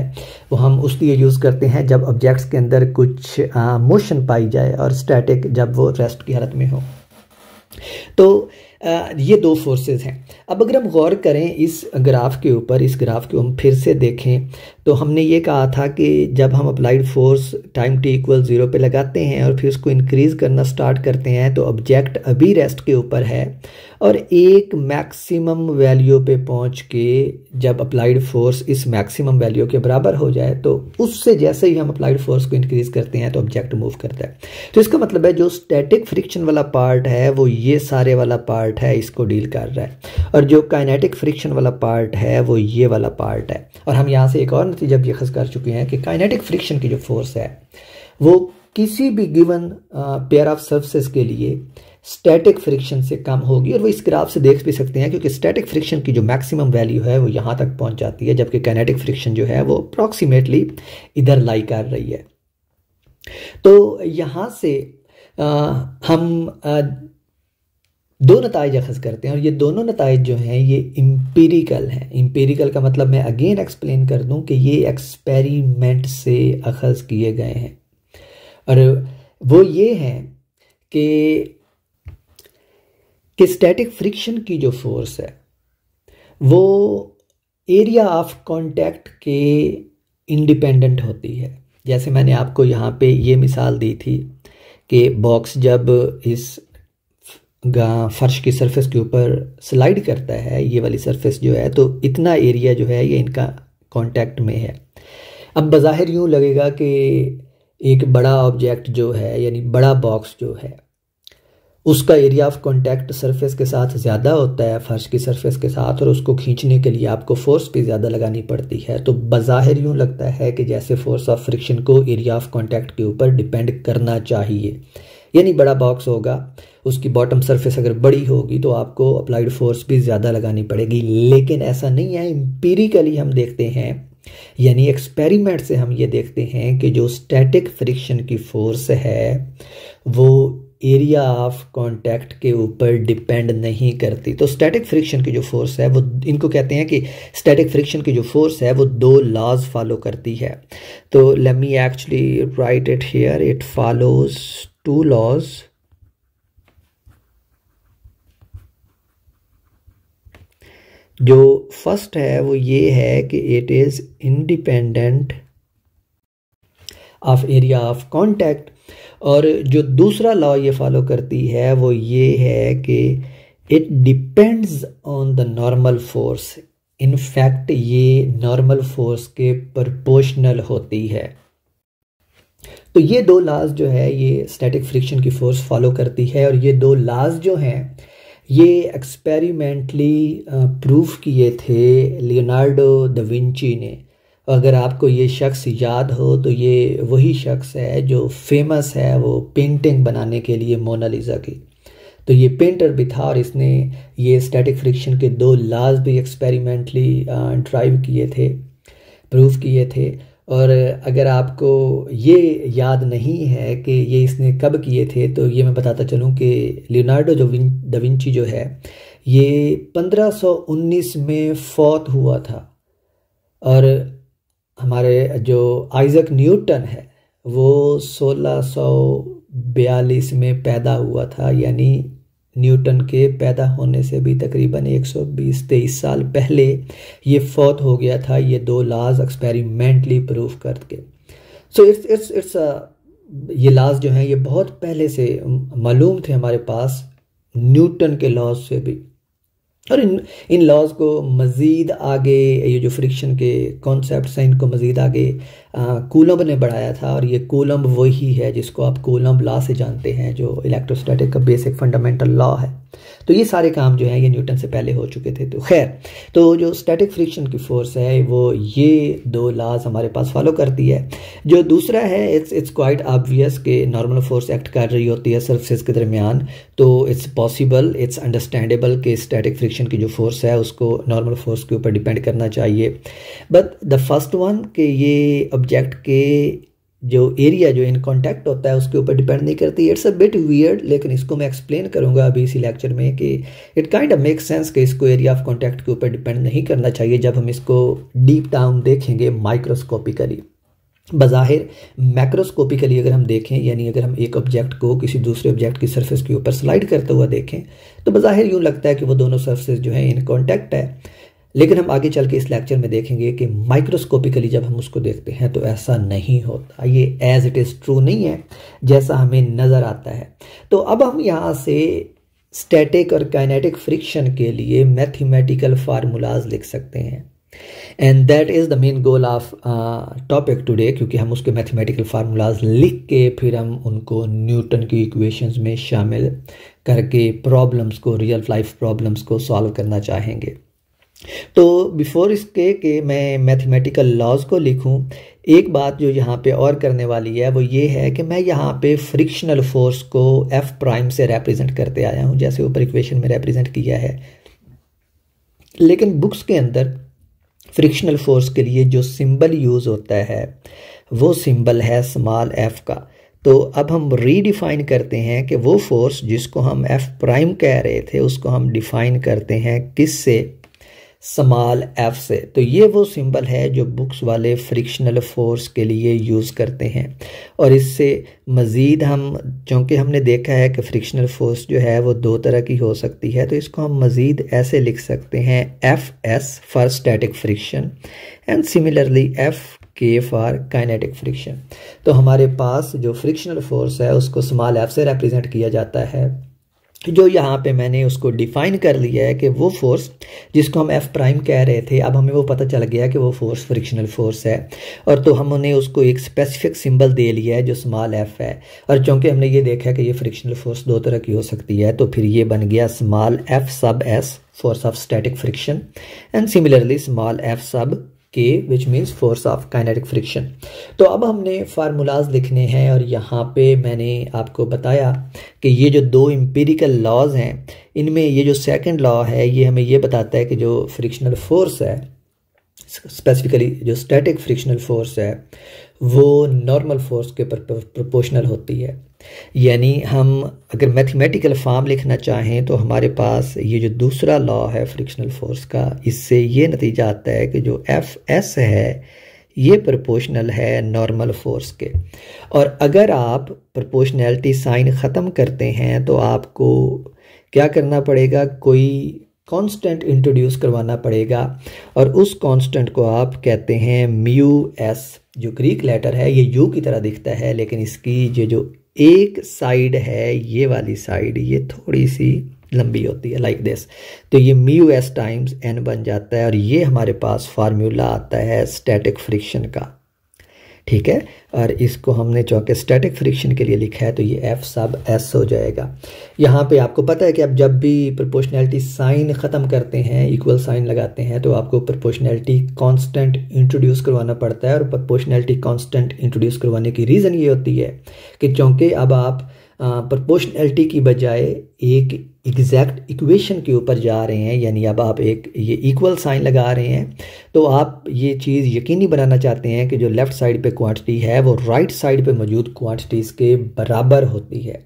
वो हम उसलिए यूज़ करते हैं जब ऑब्जेक्ट्स के अंदर कुछ मोशन पाई जाए और स्टैटिक जब वो रेस्ट की हालत में हो। तो ये दो फोर्सेस हैं। अब अगर हम गौर करें इस ग्राफ के ऊपर, इस ग्राफ को हम फिर से देखें तो हमने ये कहा था कि जब हम अप्लाइड फोर्स टाइम t = 0 पे लगाते हैं और फिर उसको इंक्रीज़ करना स्टार्ट करते हैं तो ऑब्जेक्ट अभी रेस्ट के ऊपर है और एक मैक्सिमम वैल्यू पे पहुंच के जब अप्लाइड फोर्स इस मैक्सिमम वैल्यू के बराबर हो जाए तो उससे जैसे ही हम अप्लाइड फोर्स को इंक्रीज़ करते हैं तो ऑब्जेक्ट मूव करता है। तो इसका मतलब है जो स्टैटिक फ्रिक्शन वाला पार्ट है वो ये सारे वाला पार्ट है, इसको डील कर रहा है, और जो काइनेटिक फ्रिक्शन वाला पार्ट है वो ये वाला पार्ट है। और हम यहाँ से एक और नतीजा भी अखज़ कर चुके हैं कि काइनेटिक फ्रिक्शन की जो फोर्स है वो किसी भी गिवन पेयर ऑफ सर्फेसेस के लिए स्टैटिक फ्रिक्शन से कम होगी, और वो इस ग्राफ से देख भी सकते हैं क्योंकि स्टैटिक फ्रिक्शन की जो मैक्सिमम वैल्यू है वो यहाँ तक पहुँच जाती है, जबकि काइनेटिक फ्रिक्शन जो है वो अप्रॉक्सीमेटली इधर लाई कर रही है। तो यहाँ से हम दो नताइज अखज़ करते हैं और ये दोनों नताइज जो हैं ये इम्पीरिकल हैं। इम्पीरिकल का मतलब मैं अगेन एक्सप्लेन कर दूं कि ये एक्सपेरिमेंट से अखज़ किए गए हैं, और वो ये हैं कि स्टैटिक फ्रिक्शन की जो फोर्स है वो एरिया ऑफ कांटेक्ट के इंडिपेंडेंट होती है। जैसे मैंने आपको यहाँ पे ये मिसाल दी थी कि बॉक्स जब इस फर्श की सरफेस के ऊपर स्लाइड करता है, ये वाली सरफेस जो है, तो इतना एरिया जो है ये इनका कांटेक्ट में है। अब बज़ाहिर यूँ लगेगा कि एक बड़ा ऑब्जेक्ट जो है यानी बड़ा बॉक्स जो है उसका एरिया ऑफ कांटेक्ट सरफेस के साथ ज़्यादा होता है फर्श की सरफेस के साथ, और उसको खींचने के लिए आपको फोर्स भी ज़्यादा लगानी पड़ती है। तो बज़ाहिर यूँ लगता है कि जैसे फोर्स ऑफ फ्रिक्शन को एरिया ऑफ कांटेक्ट के ऊपर डिपेंड करना चाहिए, यानी बड़ा बॉक्स होगा, उसकी बॉटम सरफेस अगर बड़ी होगी तो आपको अप्लाइड फोर्स भी ज़्यादा लगानी पड़ेगी। लेकिन ऐसा नहीं है, एम्पिरिकली हम देखते हैं यानी एक्सपेरिमेंट से हम ये देखते हैं कि जो स्टैटिक फ्रिक्शन की फोर्स है वो एरिया ऑफ कांटेक्ट के ऊपर डिपेंड नहीं करती। तो स्टैटिक फ्रिक्शन की जो फोर्स है वो, इनको कहते हैं कि स्टैटिक फ्रिक्शन की जो फोर्स है वो 2 लॉज फॉलो करती है। तो let me actually write it here, it follows 2 laws. जो फर्स्ट है वो ये है कि it is independent of area of contact, और जो दूसरा लॉ ये फॉलो करती है वो ये है कि it depends on the normal force. In fact ये नॉर्मल फोर्स के प्रोपोर्शनल होती है। तो ये 2 लॉज जो है ये स्टैटिक फ्रिक्शन की फोर्स फॉलो करती है, और ये 2 लॉज जो हैं ये एक्सपेरिमेंटली प्रूफ किए थे लियोनार्डो दा विंची ने। अगर आपको ये शख्स याद हो तो ये वही शख्स है जो फेमस है वो पेंटिंग बनाने के लिए मोनालिसा की। तो ये पेंटर भी था और इसने ये स्टैटिक फ्रिक्शन के 2 लॉज भी एक्सपेरिमेंटली ड्राइव किए थे, प्रूफ किए थे। और अगर आपको ये याद नहीं है कि ये इसने कब किए थे तो ये मैं बताता चलूँ कि लियोनार्डो दा विंची जो है ये 1519 में फौत हुआ था, और हमारे जो आइजक न्यूटन है वो 1642 में पैदा हुआ था, यानी न्यूटन के पैदा होने से भी तकरीबन 120-23 साल पहले ये फौत हो गया था, ये 2 लॉज एक्सपेरिमेंटली प्रूफ करके। सो इट्स ये लॉज जो हैं ये बहुत पहले से मालूम थे हमारे पास, न्यूटन के लॉज से भी। और इन लॉज को मज़ीद आगे, ये जो फ्रिक्शन के कॉन्सेप्ट्स हैं इनको मज़ीद आगे कूलम्ब ने बढ़ाया था, और ये कूलम्ब वही है जिसको आप कूलम्ब लॉ से जानते हैं, जो इलेक्ट्रोस्टैटिक का बेसिक फंडामेंटल लॉ है। तो ये सारे काम जो हैं ये न्यूटन से पहले हो चुके थे। तो खैर, तो जो स्टैटिक फ्रिक्शन की फोर्स है वो ये 2 लॉज हमारे पास फॉलो करती है। जो दूसरा है इट्स क्वाइट ऑब्वियस कि नॉर्मल फोर्स एक्ट कर रही होती है सरफेस के दरमियान, तो इट्स पॉसिबल, इट्स अंडरस्टैंडेबल कि स्टैटिक फ्रिक्शन की जो फोर्स है उसको नॉर्मल फोर्स के ऊपर डिपेंड करना चाहिए। बट द फर्स्ट वन कि ये ऑब्जेक्ट के जो एरिया जो इन कांटेक्ट होता है उसके ऊपर डिपेंड नहीं करती, इट्स अ बिट वियर्ड, लेकिन इसको मैं एक्सप्लेन करूंगा अभी इसी लेक्चर में कि it kind of make sense कि इसको एरिया ऑफ कांटेक्ट के ऊपर डिपेंड नहीं करना चाहिए जब हम इसको डीप डाउन देखेंगे माइक्रोस्कोपिकली। बज़ाहिर मैक्रोस्कोपिकली अगर हम देखें, यानी अगर हम एक ऑब्जेक्ट को किसी दूसरे ऑब्जेक्ट की सरफेस के ऊपर स्लाइड करते हुए देखें तो बज़ाहिर यूँ लगता है कि वो दोनों सरफेस जो है इन कांटेक्ट है, लेकिन हम आगे चल के इस लेक्चर में देखेंगे कि माइक्रोस्कोपिकली जब हम उसको देखते हैं तो ऐसा नहीं होता, ये एज इट इज़ ट्रू नहीं है जैसा हमें नज़र आता है। तो अब हम यहाँ से स्टैटिक और काइनेटिक फ्रिक्शन के लिए मैथमेटिकल फार्मूलाज लिख सकते हैं, and that is the main goal of topic today, क्योंकि हम उसके मैथमेटिकल फार्मूलाज लिख के फिर हम उनको न्यूटन की इक्वेशंस में शामिल करके प्रॉब्लम्स को, रियल लाइफ प्रॉब्लम्स को सॉल्व करना चाहेंगे। तो बिफोर इसके कि मैं मैथमेटिकल लॉज को लिखूं, एक बात जो यहाँ पे और करने वाली है वो ये है कि मैं यहाँ पे फ्रिक्शनल फोर्स को एफ प्राइम से रिप्रेजेंट करते आया हूँ, जैसे ऊपर इक्वेशन में रिप्रेजेंट किया है। लेकिन बुक्स के अंदर फ्रिक्शनल फोर्स के लिए जो सिंबल यूज़ होता है वो सिंबल है स्मॉल एफ का। तो अब हम रीडिफाइन करते हैं कि वो फोर्स जिसको हम एफ प्राइम कह रहे थे उसको हम डिफाइन करते हैं किससे, स्मॉल एफ से। तो ये वो सिंबल है जो बुक्स वाले फ्रिक्शनल फोर्स के लिए यूज़ करते हैं। और इससे मज़ीद हम, चूँकि हमने देखा है कि फ्रिक्शनल फोर्स जो है वो 2 तरह की हो सकती है, तो इसको हम मज़ीद ऐसे लिख सकते हैं F S for static friction and similarly F के फॉर काइनेटिक फ्रिक्शन। तो हमारे पास जो फ्रिक्शनल फोर्स है उसको स्मॉल एफ से रिप्रेजेंट किया जाता है जो यहाँ पे मैंने उसको डिफाइन कर लिया है कि वो फोर्स जिसको हम एफ प्राइम कह रहे थे, अब हमें वो पता चल गया कि वो फोर्स फ्रिक्शनल फोर्स है, और तो हमने उसको एक स्पेसिफिक सिंबल दे लिया है जो स्मॉल एफ है। और चूँकि हमने ये देखा कि ये फ्रिक्शनल फोर्स दो तरह की हो सकती है, तो फिर ये बन गया स्मॉल एफ सब S, force of static friction, and similarly small F सब के which means force of kinetic friction. तो अब हमने फार्मूलाज लिखने हैं, और यहाँ पे मैंने आपको बताया कि ये जो दो एम्पिरिकल लॉज हैं, इनमें ये जो सेकंड लॉ है ये हमें ये बताता है कि जो फ्रिक्शनल फोर्स है, स्पेसिफिकली जो स्टैटिक फ्रिक्शनल फोर्स है, वो नॉर्मल फोर्स के प्रोपोर्शनल होती है। यानी हम अगर मैथमेटिकल फॉर्म लिखना चाहें तो हमारे पास ये जो दूसरा लॉ है फ्रिक्शनल फोर्स का, इससे ये नतीजा आता है कि जो एफ एस है ये प्रोपोर्शनल है नॉर्मल फोर्स के। और अगर आप प्रोपोर्शनैलिटी साइन ख़त्म करते हैं तो आपको क्या करना पड़ेगा, कोई कांस्टेंट इंट्रोड्यूस करवाना पड़ेगा, और उस कांस्टेंट को आप कहते हैं म्यू एस, जो ग्रीक लेटर है, ये यू की तरह दिखता है, लेकिन इसकी जो एक साइड है, ये वाली साइड, ये थोड़ी सी लंबी होती है लाइक दिस, तो ये म्यू एस टाइम्स एन बन जाता है, और ये हमारे पास फार्मूला आता है स्टैटिक फ्रिक्शन का। ठीक है, और इसको हमने चूँकि स्टैटिक फ्रिक्शन के लिए लिखा है तो ये एफ सब एस हो जाएगा। यहाँ पे आपको पता है कि आप जब भी प्रोपोर्शनैलिटी साइन ख़त्म करते हैं, इक्वल साइन लगाते हैं, तो आपको प्रोपोर्शनैलिटी कांस्टेंट इंट्रोड्यूस करवाना पड़ता है। और प्रोपोर्शनैलिटी कांस्टेंट इंट्रोड्यूस करवाने की रीज़न ये होती है कि चूँकि अब आप प्रोपोर्शनैलिटी की बजाय एक एग्जैक्ट इक्वेशन के ऊपर जा रहे हैं, यानी अब आप एक ये इक्वल साइन लगा रहे हैं, तो आप ये चीज़ यकीनी बनाना चाहते हैं कि जो लेफ़्ट साइड पे क्वांटिटी है वो राइट साइड पे मौजूद क्वांटिटीज़ के बराबर होती है।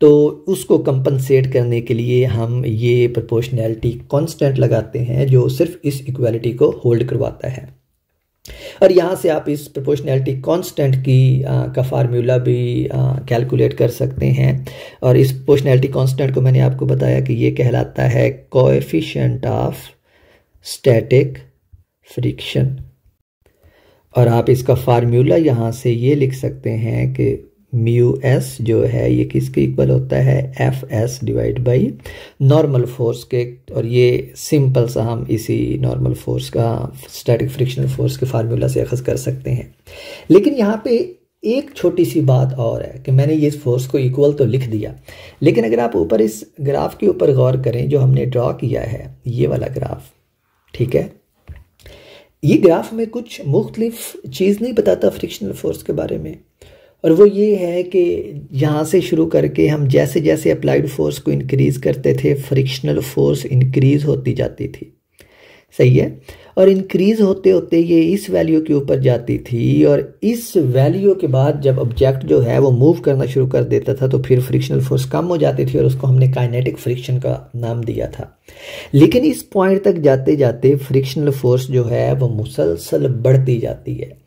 तो उसको कंपनसेट करने के लिए हम ये प्रोपोर्शनैलिटी कांस्टेंट लगाते हैं जो सिर्फ इस इक्वालिटी को होल्ड करवाता है। और यहाँ से आप इस प्रोपोर्शनैलिटी कांस्टेंट की का फार्मूला भी कैलकुलेट कर सकते हैं। और इस प्रोपोर्शनैलिटी कांस्टेंट को मैंने आपको बताया कि ये कहलाता है कोएफिशिएंट ऑफ स्टैटिक फ्रिक्शन। और आप इसका फार्मूला यहाँ से ये लिख सकते हैं कि म्यू एस जो है ये किसके इक्वल होता है, F S divide by normal force के। और ये सिंपल सा हम इसी नॉर्मल फोर्स का स्टैटिक फ्रिक्शनल फोर्स के फार्मूला से अखज़ कर सकते हैं। लेकिन यहाँ पे एक छोटी सी बात और है कि मैंने ये इस फोर्स को इक्वल तो लिख दिया, लेकिन अगर आप ऊपर इस ग्राफ के ऊपर गौर करें जो हमने ड्रॉ किया है, ये वाला ग्राफ, ठीक है, ये ग्राफ में कुछ मुख्तलिफ चीज़ नहीं बताता फ्रिक्शनल फोर्स के बारे में। और वो ये है कि यहाँ से शुरू करके हम जैसे जैसे अप्लाइड फोर्स को इंक्रीज़ करते थे, फ्रिक्शनल फोर्स इंक्रीज़ होती जाती थी। सही है, और इंक्रीज़ होते होते ये इस वैल्यू के ऊपर जाती थी, और इस वैल्यू के बाद जब ऑब्जेक्ट जो है वो मूव करना शुरू कर देता था तो फिर फ्रिक्शनल फोर्स कम हो जाती थी, और उसको हमने काइनेटिक फ्रिक्शन का नाम दिया था। लेकिन इस पॉइंट तक जाते जाते फ्रिक्शनल फोर्स जो है वो मुसलसल बढ़ती जाती है,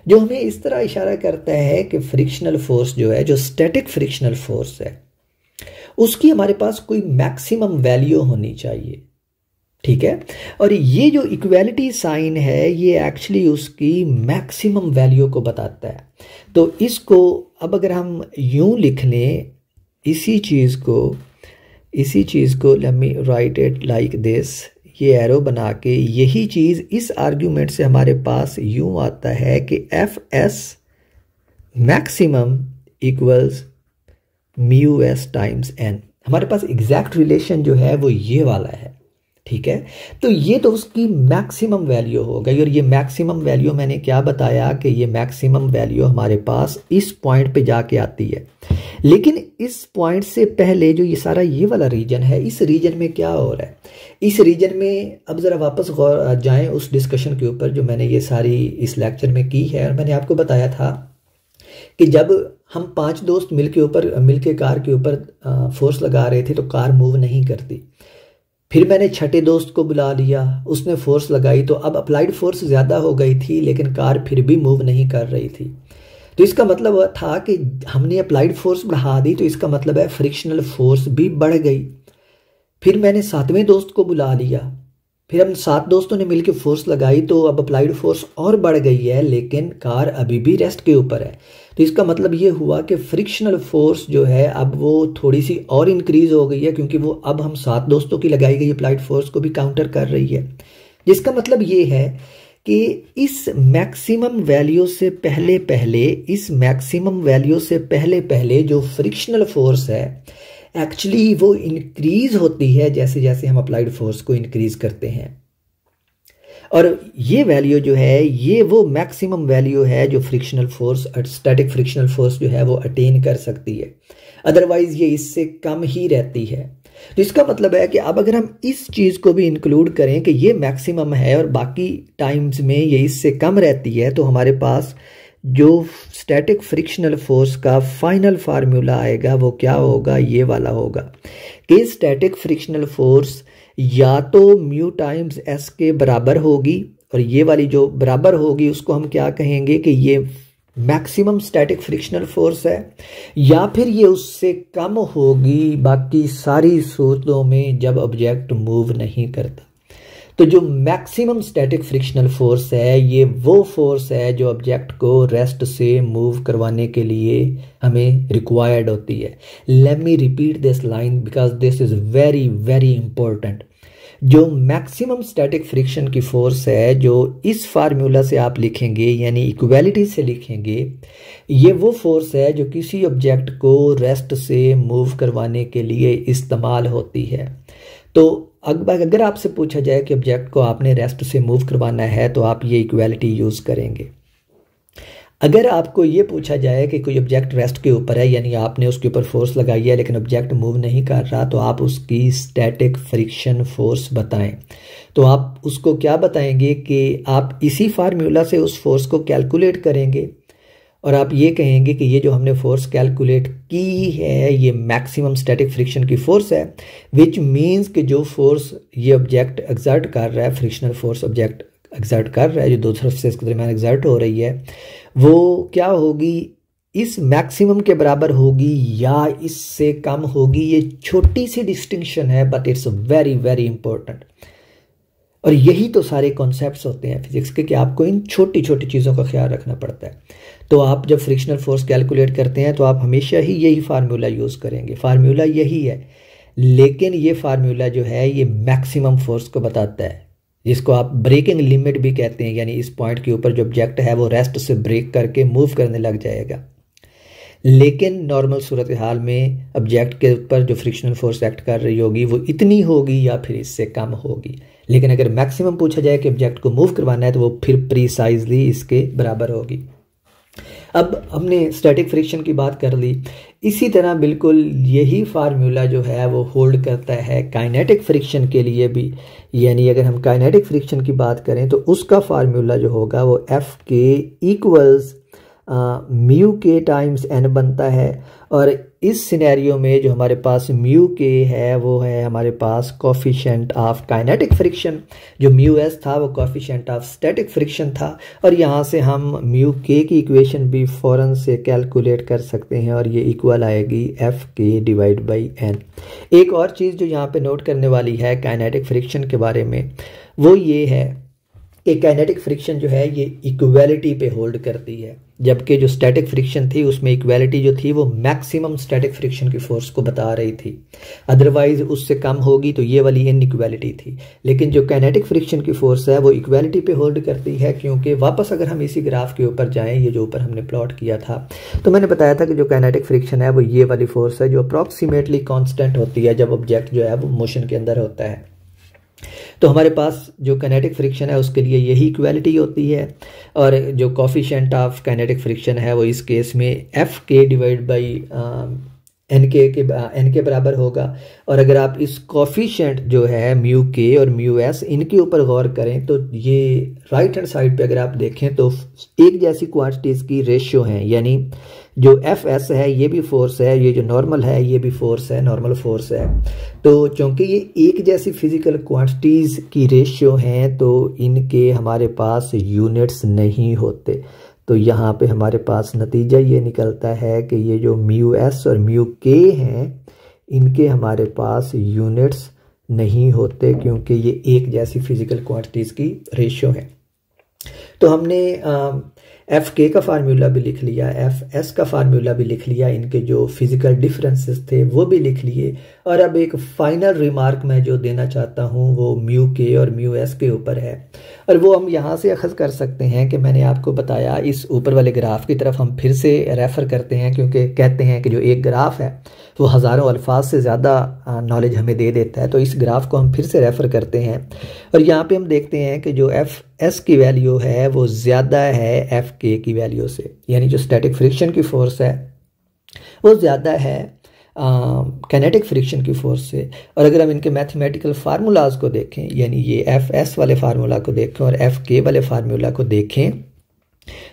जो हमें इस तरह इशारा करता है कि फ्रिक्शनल फोर्स जो है, जो स्टैटिक फ्रिक्शनल फोर्स है, उसकी हमारे पास कोई मैक्सिमम वैल्यू होनी चाहिए। ठीक है, और ये जो इक्वालिटी साइन है ये एक्चुअली उसकी मैक्सिमम वैल्यू को बताता है। तो इसको अब अगर हम यूं लिख लें, इसी चीज़ को let me right it like this, ये एरो बना के, यही चीज़ इस आर्ग्यूमेंट से हमारे पास यूं आता है कि F S maximum equals mu S times N. हमारे पास एग्जैक्ट रिलेशन जो है वो ये वाला है। ठीक है, तो ये तो उसकी मैक्सिमम वैल्यू हो गई, और ये मैक्सिमम वैल्यू मैंने क्या बताया कि ये मैक्सिमम वैल्यू हमारे पास इस पॉइंट पे जाके आती है। लेकिन इस पॉइंट से पहले जो ये सारा ये वाला रीजन है, इस रीजन में क्या हो रहा है, इस रीजन में अब ज़रा वापस जाएं उस डिस्कशन के ऊपर जो मैंने ये सारी इस लेक्चर में की है। और मैंने आपको बताया था कि जब हम 5 दोस्त मिलके कार के ऊपर फोर्स लगा रहे थे तो कार मूव नहीं करती। फिर मैंने छठे दोस्त को बुला लिया, उसने फोर्स लगाई, तो अब अप्लाइड फोर्स ज़्यादा हो गई थी लेकिन कार फिर भी मूव नहीं कर रही थी। तो इसका मतलब था कि हमने अप्लाइड फोर्स बढ़ा दी, तो इसका मतलब है फ्रिक्शनल फोर्स भी बढ़ गई। फिर मैंने 7वें दोस्त को बुला लिया, फिर हम 7 दोस्तों ने मिलकर फोर्स लगाई तो अब अप्लाइड फोर्स और बढ़ गई है, लेकिन कार अभी भी रेस्ट के ऊपर है। तो इसका मतलब ये हुआ कि फ्रिक्शनल फोर्स जो है अब वो थोड़ी सी और इंक्रीज हो गई है, क्योंकि वो अब हम 7 दोस्तों की लगाई गई अप्लाइड फोर्स को भी काउंटर कर रही है। जिसका मतलब ये है कि इस मैक्सिमम वैल्यू से पहले जो फ्रिक्शनल फोर्स है एक्चुअली वो इंक्रीज होती है जैसे जैसे हम अप्लाइड फोर्स को इंक्रीज करते हैं। और ये वैल्यू जो है ये वो मैक्सिमम वैल्यू है जो frictional force, static frictional force जो है वो अटेन कर सकती है, अदरवाइज ये इससे कम ही रहती है। तो इसका मतलब है कि अब अगर हम इस चीज़ को भी इंक्लूड करें कि ये मैक्सिमम है और बाकी टाइम्स में ये इससे कम रहती है, तो हमारे पास जो स्टैटिक फ्रिक्शनल फोर्स का फाइनल फार्मूला आएगा वो क्या होगा, ये वाला होगा कि स्टैटिक फ्रिक्शनल फोर्स या तो म्यू टाइम्स एस के बराबर होगी, और ये वाली जो बराबर होगी उसको हम क्या कहेंगे कि ये मैक्सिमम स्टैटिक फ्रिक्शनल फोर्स है, या फिर ये उससे कम होगी बाकी सारी सूरतों में जब ऑब्जेक्ट मूव नहीं करता। तो जो मैक्सिमम स्टैटिक फ्रिक्शनल फोर्स है ये वो फोर्स है जो ऑब्जेक्ट को रेस्ट से मूव करवाने के लिए हमें रिक्वायर्ड होती है। Let me repeat this line because this is very very important. जो मैक्सिमम स्टैटिक फ्रिक्शन की फोर्स है जो इस फार्मूला से आप लिखेंगे यानी इक्वालिटी से लिखेंगे, ये वो फोर्स है जो किसी ऑब्जेक्ट को रेस्ट से मूव करवाने के लिए इस्तेमाल होती है। तो अगर आपसे पूछा जाए कि ऑब्जेक्ट को आपने रेस्ट से मूव करवाना है तो आप ये इक्वालिटी यूज़ करेंगे। अगर आपको ये पूछा जाए कि कोई ऑब्जेक्ट रेस्ट के ऊपर है यानी आपने उसके ऊपर फोर्स लगाई है लेकिन ऑब्जेक्ट मूव नहीं कर रहा, तो आप उसकी स्टैटिक फ्रिक्शन फोर्स बताएं। तो आप उसको क्या बताएंगे कि आप इसी फार्मूला से उस फोर्स को कैलकुलेट करेंगे और आप ये कहेंगे कि ये जो हमने फोर्स कैलकुलेट की है ये मैक्सिमम स्टैटिक फ्रिक्शन की फोर्स है, विच मीन्स कि जो फोर्स ये ऑब्जेक्ट एक्सर्ट कर रहा है, फ्रिक्शनल फोर्स ऑब्जेक्ट एक्सर्ट कर रहा है जो दो सरफेस के दरमियान एक्सर्ट हो रही है, वो क्या होगी, इस मैक्सिमम के बराबर होगी या इससे कम होगी। ये छोटी सी डिस्टिंक्शन है but it's very very important. और यही तो सारे कॉन्सेप्ट्स होते हैं फिजिक्स के कि आपको इन छोटी छोटी चीज़ों का ख्याल रखना पड़ता है। तो आप जब फ्रिक्शनल फोर्स कैलकुलेट करते हैं तो आप हमेशा ही यही फार्मूला यूज़ करेंगे। फार्मूला यही है, लेकिन ये फार्मूला जो है ये मैक्सिमम फोर्स को बताता है, जिसको आप ब्रेकिंग लिमिट भी कहते हैं, यानी इस पॉइंट के ऊपर जो ऑब्जेक्ट है वो रेस्ट से ब्रेक करके मूव करने लग जाएगा। लेकिन नॉर्मल सूरत हाल में ऑब्जेक्ट के ऊपर जो फ्रिक्शनल फोर्स एक्ट कर रही होगी वो इतनी होगी या फिर इससे कम होगी। लेकिन अगर मैक्सिमम पूछा जाए कि ऑब्जेक्ट को मूव करवाना है तो वो फिर प्रीसाइजली इसके बराबर होगी। अब हमने स्टैटिक फ्रिक्शन की बात कर ली, इसी तरह बिल्कुल यही फार्मूला जो है वो होल्ड करता है काइनेटिक फ्रिक्शन के लिए भी। यानी अगर हम काइनेटिक फ्रिक्शन की बात करें तो उसका फार्मूला जो होगा वो एफ के इक्वल्स म्यू के टाइम्स एन बनता है। और इस सिनेरियो में जो हमारे पास म्यू के है वो है हमारे पास कोफिशिएंट ऑफ काइनेटिक फ्रिक्शन, जो म्यू एस था वो कोफिशिएंट ऑफ स्टैटिक फ्रिक्शन था। और यहाँ से हम म्यू के की इक्वेशन भी फ़ौरन से कैलकुलेट कर सकते हैं और ये इक्वल आएगी एफ के डिवाइड बाई एन। एक और चीज़ जो यहाँ पे नोट करने वाली है काइनेटिक फ्रिक्शन के बारे में वो ये है कि काइनेटिक फ्रिक्शन जो है ये इक्वालिटी पे होल्ड करती है, जबकि जो स्टैटिक फ्रिक्शन थी उसमें इक्वालिटी जो थी वो मैक्सिमम स्टैटिक फ्रिक्शन की फोर्स को बता रही थी, अदरवाइज उससे कम होगी तो ये वाली इनइक्वालिटी थी। लेकिन जो काइनेटिक फ्रिक्शन की फोर्स है वो इक्वालिटी पे होल्ड करती है, क्योंकि वापस अगर हम इसी ग्राफ के ऊपर जाएं, ये जो ऊपर हमने प्लॉट किया था, तो मैंने बताया था कि जो काइनेटिक फ्रिक्शन है वो ये वाली फोर्स है जो अप्रॉक्सीमेटली कॉन्स्टेंट होती है जब ऑब्जेक्ट जो है वो मोशन के अंदर होता है। तो हमारे पास जो काइनेटिक फ्रिक्शन है उसके लिए यही इक्वालिटी होती है, और जो कोफिशिएंट ऑफ काइनेटिक फ्रिक्शन है वो इस केस में एफ के डिवाइड बाई एन के बराबर होगा। और अगर आप इस कोफिशिएंट जो है म्यू के और म्यू एस इनके ऊपर गौर करें तो ये राइट हैंड साइड पे अगर आप देखें तो एक जैसी क्वांटिटीज़ की रेशियो हैं, यानी जो एफ एस है ये भी फोर्स है, ये जो नॉर्मल है ये भी फोर्स है, नॉर्मल फोर्स है। तो चूँकि ये एक जैसी फिजिकल क्वांटिटीज़ की रेशियो हैं तो इनके हमारे पास यूनिट्स नहीं होते। तो यहाँ पे हमारे पास नतीजा ये निकलता है कि ये जो म्यू एस और म्यू के हैं इनके हमारे पास यूनिट्स नहीं होते, क्योंकि ये एक जैसी फिजिकल क्वांटिटीज़ की रेशियो है। तो हमने एफ के का फार्मूला भी लिख लिया, एफ एस का फार्मूला भी लिख लिया, इनके जो फिजिकल डिफरेंसेस थे वो भी लिख लिए। और अब एक फाइनल रिमार्क मैं जो देना चाहता हूँ वो म्यू के और म्यू एस के ऊपर है, और वो हम यहाँ से अखज़ कर सकते हैं कि मैंने आपको बताया इस ऊपर वाले ग्राफ की तरफ हम फिर से रेफ़र करते हैं, क्योंकि कहते हैं कि जो एक ग्राफ है वो हज़ारों अल्फाज से ज़्यादा नॉलेज हमें दे देता है। तो इस ग्राफ को हम फिर से रेफ़र करते हैं, और यहाँ पे हम देखते हैं कि जो एफ एस की वैल्यू है वो ज़्यादा है एफ के की वैल्यू से, यानी जो स्टैटिक फ्रिक्शन की फ़ोर्स है वो ज़्यादा है काइनेटिक फ्रिक्शन की फोर्स से। और अगर हम इनके मैथमेटिकल फार्मूलाज को देखें, यानी ये एफ एस वाले फार्मूला को देखें और एफ के वाले फार्मूला को देखें,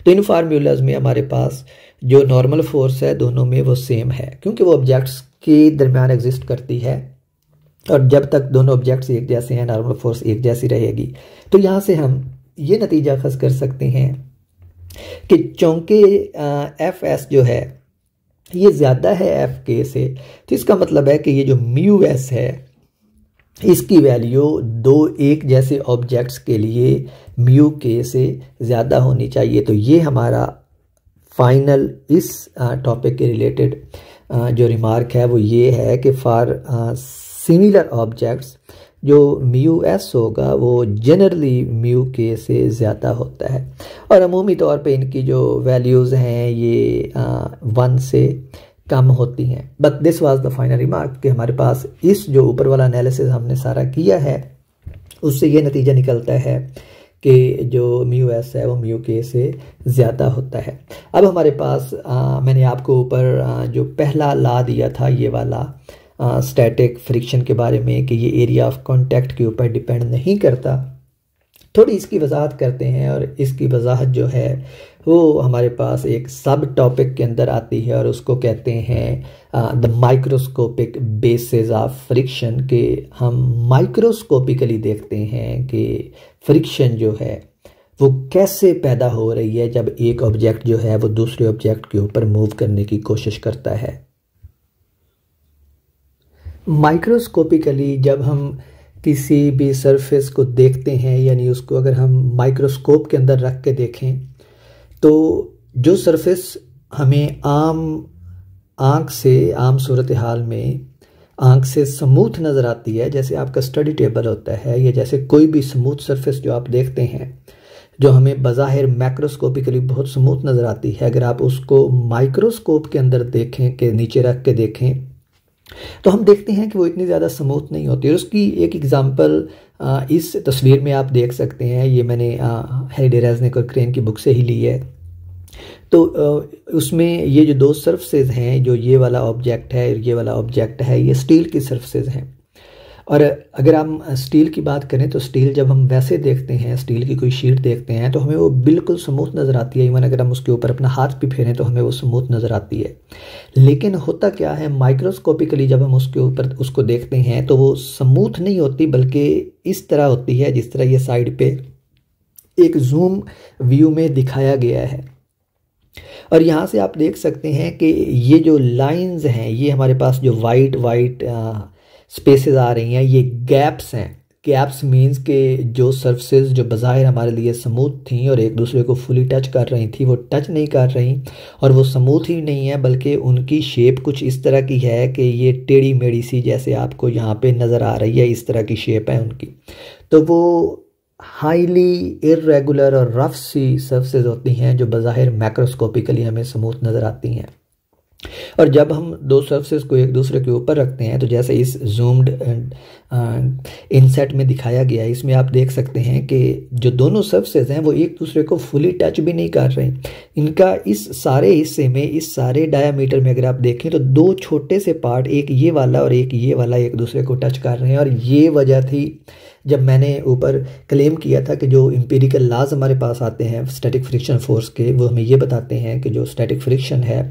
तो इन फार्मूलाज में हमारे पास जो नॉर्मल फोर्स है दोनों में वो सेम है, क्योंकि वो ऑब्जेक्ट्स के दरमियान एग्जिस्ट करती है, और जब तक दोनों ऑब्जेक्ट्स एक जैसे हैं नॉर्मल फोर्स एक जैसी रहेगी। तो यहाँ से हम ये नतीजा खस कर सकते हैं कि चूंकि एफ एस जो है ये ज़्यादा है एफ के से, तो इसका मतलब है कि ये जो म्यू एस है इसकी वैल्यू दो एक जैसे ऑब्जेक्ट्स के लिए म्यू के से ज़्यादा होनी चाहिए। तो ये हमारा फाइनल इस टॉपिक के रिलेटेड जो रिमार्क है वो ये है कि फॉर सिमिलर ऑब्जेक्ट्स जो म्यू एस होगा वो जनरली म्यू के से ज़्यादा होता है, और अमूमी तौर पे इनकी जो वैल्यूज़ हैं ये 1 से कम होती हैं। But this was the final remark कि हमारे पास इस जो ऊपर वाला एनालिसिस हमने सारा किया है उससे ये नतीजा निकलता है कि जो म्यू एस है वो म्यू के से ज़्यादा होता है। अब हमारे पास मैंने आपको ऊपर जो पहला लॉ दिया था ये वाला स्टैटिक फ्रिक्शन के बारे में कि ये एरिया ऑफ कांटेक्ट के ऊपर डिपेंड नहीं करता, थोड़ी इसकी वजाहत करते हैं, और इसकी वजाहत जो है वो हमारे पास एक सब टॉपिक के अंदर आती है और उसको कहते हैं the microscopic basis of friction, के हम माइक्रोस्कोपिकली देखते हैं कि फ्रिक्शन जो है वो कैसे पैदा हो रही है जब एक ऑब्जेक्ट जो है वो दूसरे ऑब्जेक्ट के ऊपर मूव करने की कोशिश करता है। माइक्रोस्कोपिकली जब हम किसी भी सरफेस को देखते हैं, यानी उसको अगर हम माइक्रोस्कोप के अंदर रख के देखें, तो जो सरफेस हमें आम सूरत हाल में आंख से स्मूथ नज़र आती है, जैसे आपका स्टडी टेबल होता है या जैसे कोई भी स्मूथ सरफेस जो आप देखते हैं जो हमें बज़ाहिर मैक्रोस्कोपिकली बहुत स्मूथ नज़र आती है, अगर आप उसको माइक्रोस्कोप के अंदर देखें के नीचे रख के देखें तो हम देखते हैं कि वो इतनी ज़्यादा स्मूथ नहीं होती। और उसकी एक एग्जांपल इस तस्वीर में आप देख सकते हैं, ये मैंने हैरी डेरेज़निक और क्रेन की बुक से ही ली है। तो उसमें ये जो दो सरफेसेस हैं, जो ये वाला ऑब्जेक्ट है और ये वाला ऑब्जेक्ट है, ये स्टील की सरफेसेस हैं। और अगर हम स्टील की बात करें तो स्टील जब हम वैसे देखते हैं, स्टील की कोई शीट देखते हैं तो हमें वो बिल्कुल स्मूथ नज़र आती है, इवन अगर हम उसके ऊपर अपना हाथ भी फेरें तो हमें वो स्मूथ नज़र आती है। लेकिन होता क्या है, माइक्रोस्कोपिकली जब हम उसके ऊपर उसको देखते हैं तो वो स्मूथ नहीं होती, बल्कि इस तरह होती है जिस तरह ये साइड पे एक जूम व्यू में दिखाया गया है। और यहाँ से आप देख सकते हैं कि ये जो लाइंस हैं, ये हमारे पास जो वाइट स्पेसेस आ रही हैं, ये गैप्स हैं। गैप्स मीन्स के जो सरफेसेस जो बज़ाहिर हमारे लिए स्मूथ थी और एक दूसरे को फुली टच कर रही थी, वो टच नहीं कर रही, और वो स्मूथ ही नहीं है बल्कि उनकी शेप कुछ इस तरह की है कि ये टेढ़ी मेढ़ी सी जैसे आपको यहाँ पे नज़र आ रही है, इस तरह की शेप है उनकी। तो वो हाईली इर्रेगुलर और रफ सी सरफेसेस होती हैं जो बज़ाहिर मैक्रोस्कोपिकली हमें स्मूथ नज़र आती हैं। और जब हम दो सरफेसेस को एक दूसरे के ऊपर रखते हैं तो जैसे इस जूम्ड इनसेट में दिखाया गया है, इसमें आप देख सकते हैं कि जो दोनों सरफेसेस हैं वो एक दूसरे को फुली टच भी नहीं कर रही। इनका इस सारे हिस्से में, इस सारे डायामीटर में अगर आप देखें तो दो छोटे से पार्ट, एक ये वाला और एक ये वाला, एक दूसरे को टच कर रहे हैं। और ये वजह थी जब मैंने ऊपर क्लेम किया था कि जो एम्पिरिकल लॉज हमारे पास आते हैं स्टैटिक फ्रिक्शन फोर्स के, वो हमें ये बताते हैं कि जो स्टैटिक फ्रिक्शन है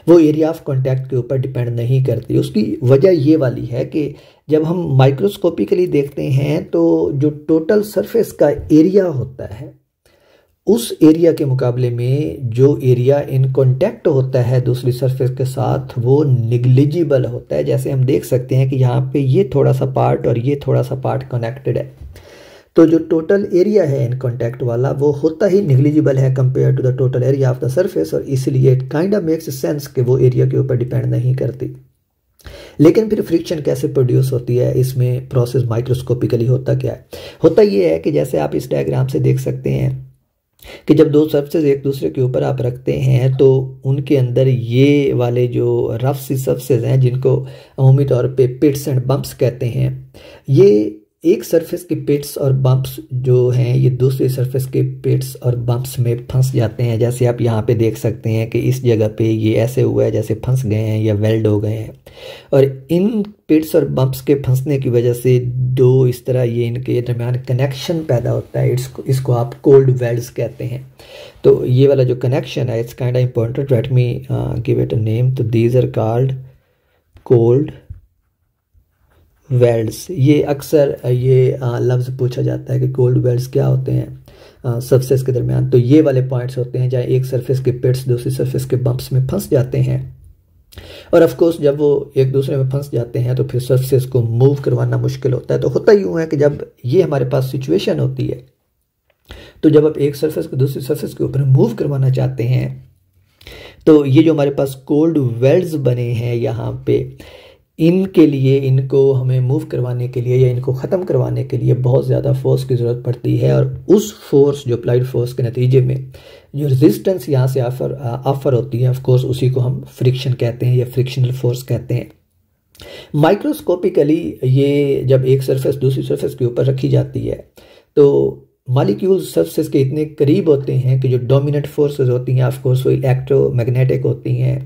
वो एरिया ऑफ कांटेक्ट के ऊपर डिपेंड नहीं करती। उसकी वजह ये वाली है कि जब हम माइक्रोस्कोपिकली देखते हैं तो जो टोटल सरफेस का एरिया होता है उस एरिया के मुकाबले में जो एरिया इन कांटेक्ट होता है दूसरी सरफेस के साथ वो निग्लिजिबल होता है। जैसे हम देख सकते हैं कि यहाँ पे ये थोड़ा सा पार्ट और ये थोड़ा सा पार्ट कनेक्टेड है, तो जो टोटल एरिया है इन कांटेक्ट वाला वो होता ही निग्लिजिबल है compare to the total area of the surface, और इसलिए it kind of makes sense कि वो एरिया के ऊपर डिपेंड नहीं करती। लेकिन फिर फ्रिक्शन कैसे प्रोड्यूस होती है, इसमें प्रोसेस माइक्रोस्कोपिकली होता क्या है? होता ये है कि जैसे आप इस डायग्राम से देख सकते हैं कि जब दो सरफेस एक दूसरे के ऊपर आप रखते हैं तो उनके अंदर ये वाले जो रफ सी सरफेस हैं जिनको अमूमी तौर पे पिट्स एंड बम्प्स कहते हैं, ये एक सरफेस के पिट्स और बम्प्स जो हैं ये दूसरी सरफेस के पिट्स और बम्प्स में फंस जाते हैं। जैसे आप यहाँ पे देख सकते हैं कि इस जगह पे ये ऐसे हुआ है जैसे फंस गए हैं या वेल्ड हो गए हैं, और इन पिट्स और बम्प्स के फंसने की वजह से दो इस तरह ये इनके दरमियान कनेक्शन पैदा होता है। इसको आप कोल्ड वेल्ड्स कहते हैं। तो ये वाला जो कनेक्शन है it's kind of important, let me give it a name. तो these are called cold welds. ये अक्सर ये लफ्ज़ पूछा जाता है कि कोल्ड वेल्ड्स क्या होते हैं सरफेस के दरमियान। तो ये वाले पॉइंट्स होते हैं जहाँ एक सरफेस के पिट्स दूसरी सरफेस के बम्प्स में फंस जाते हैं, और ऑफ कोर्स जब वो एक दूसरे में फंस जाते हैं तो फिर सरफेस को मूव करवाना मुश्किल होता है। तो होता यूँ है कि जब ये हमारे पास सिचुएशन होती है तो जब आप एक सरफेस को दूसरी सरफेस के ऊपर मूव करवाना चाहते हैं तो ये जो हमारे पास कोल्ड वेल्ड्स बने हैं यहाँ पे, इनके लिए इनको हमें मूव करवाने के लिए या इनको ख़त्म करवाने के लिए बहुत ज़्यादा फोर्स की ज़रूरत पड़ती है, और उस फोर्स जो अप्लाइड फोर्स के नतीजे में जो रेजिस्टेंस यहाँ से ऑफर होती है ऑफ कोर्स उसी को हम फ्रिक्शन कहते हैं या फ्रिक्शनल फोर्स कहते हैं। माइक्रोस्कोपिकली ये जब एक सरफेस दूसरी सरफेस के ऊपर रखी जाती है तो मॉलिक्यूल्स सरफेस के इतने करीब होते हैं कि जो डोमिनेंट फोर्सेस होती हैं ऑफ कोर्स वो इलेक्ट्रोमैग्नेटिक होती हैं,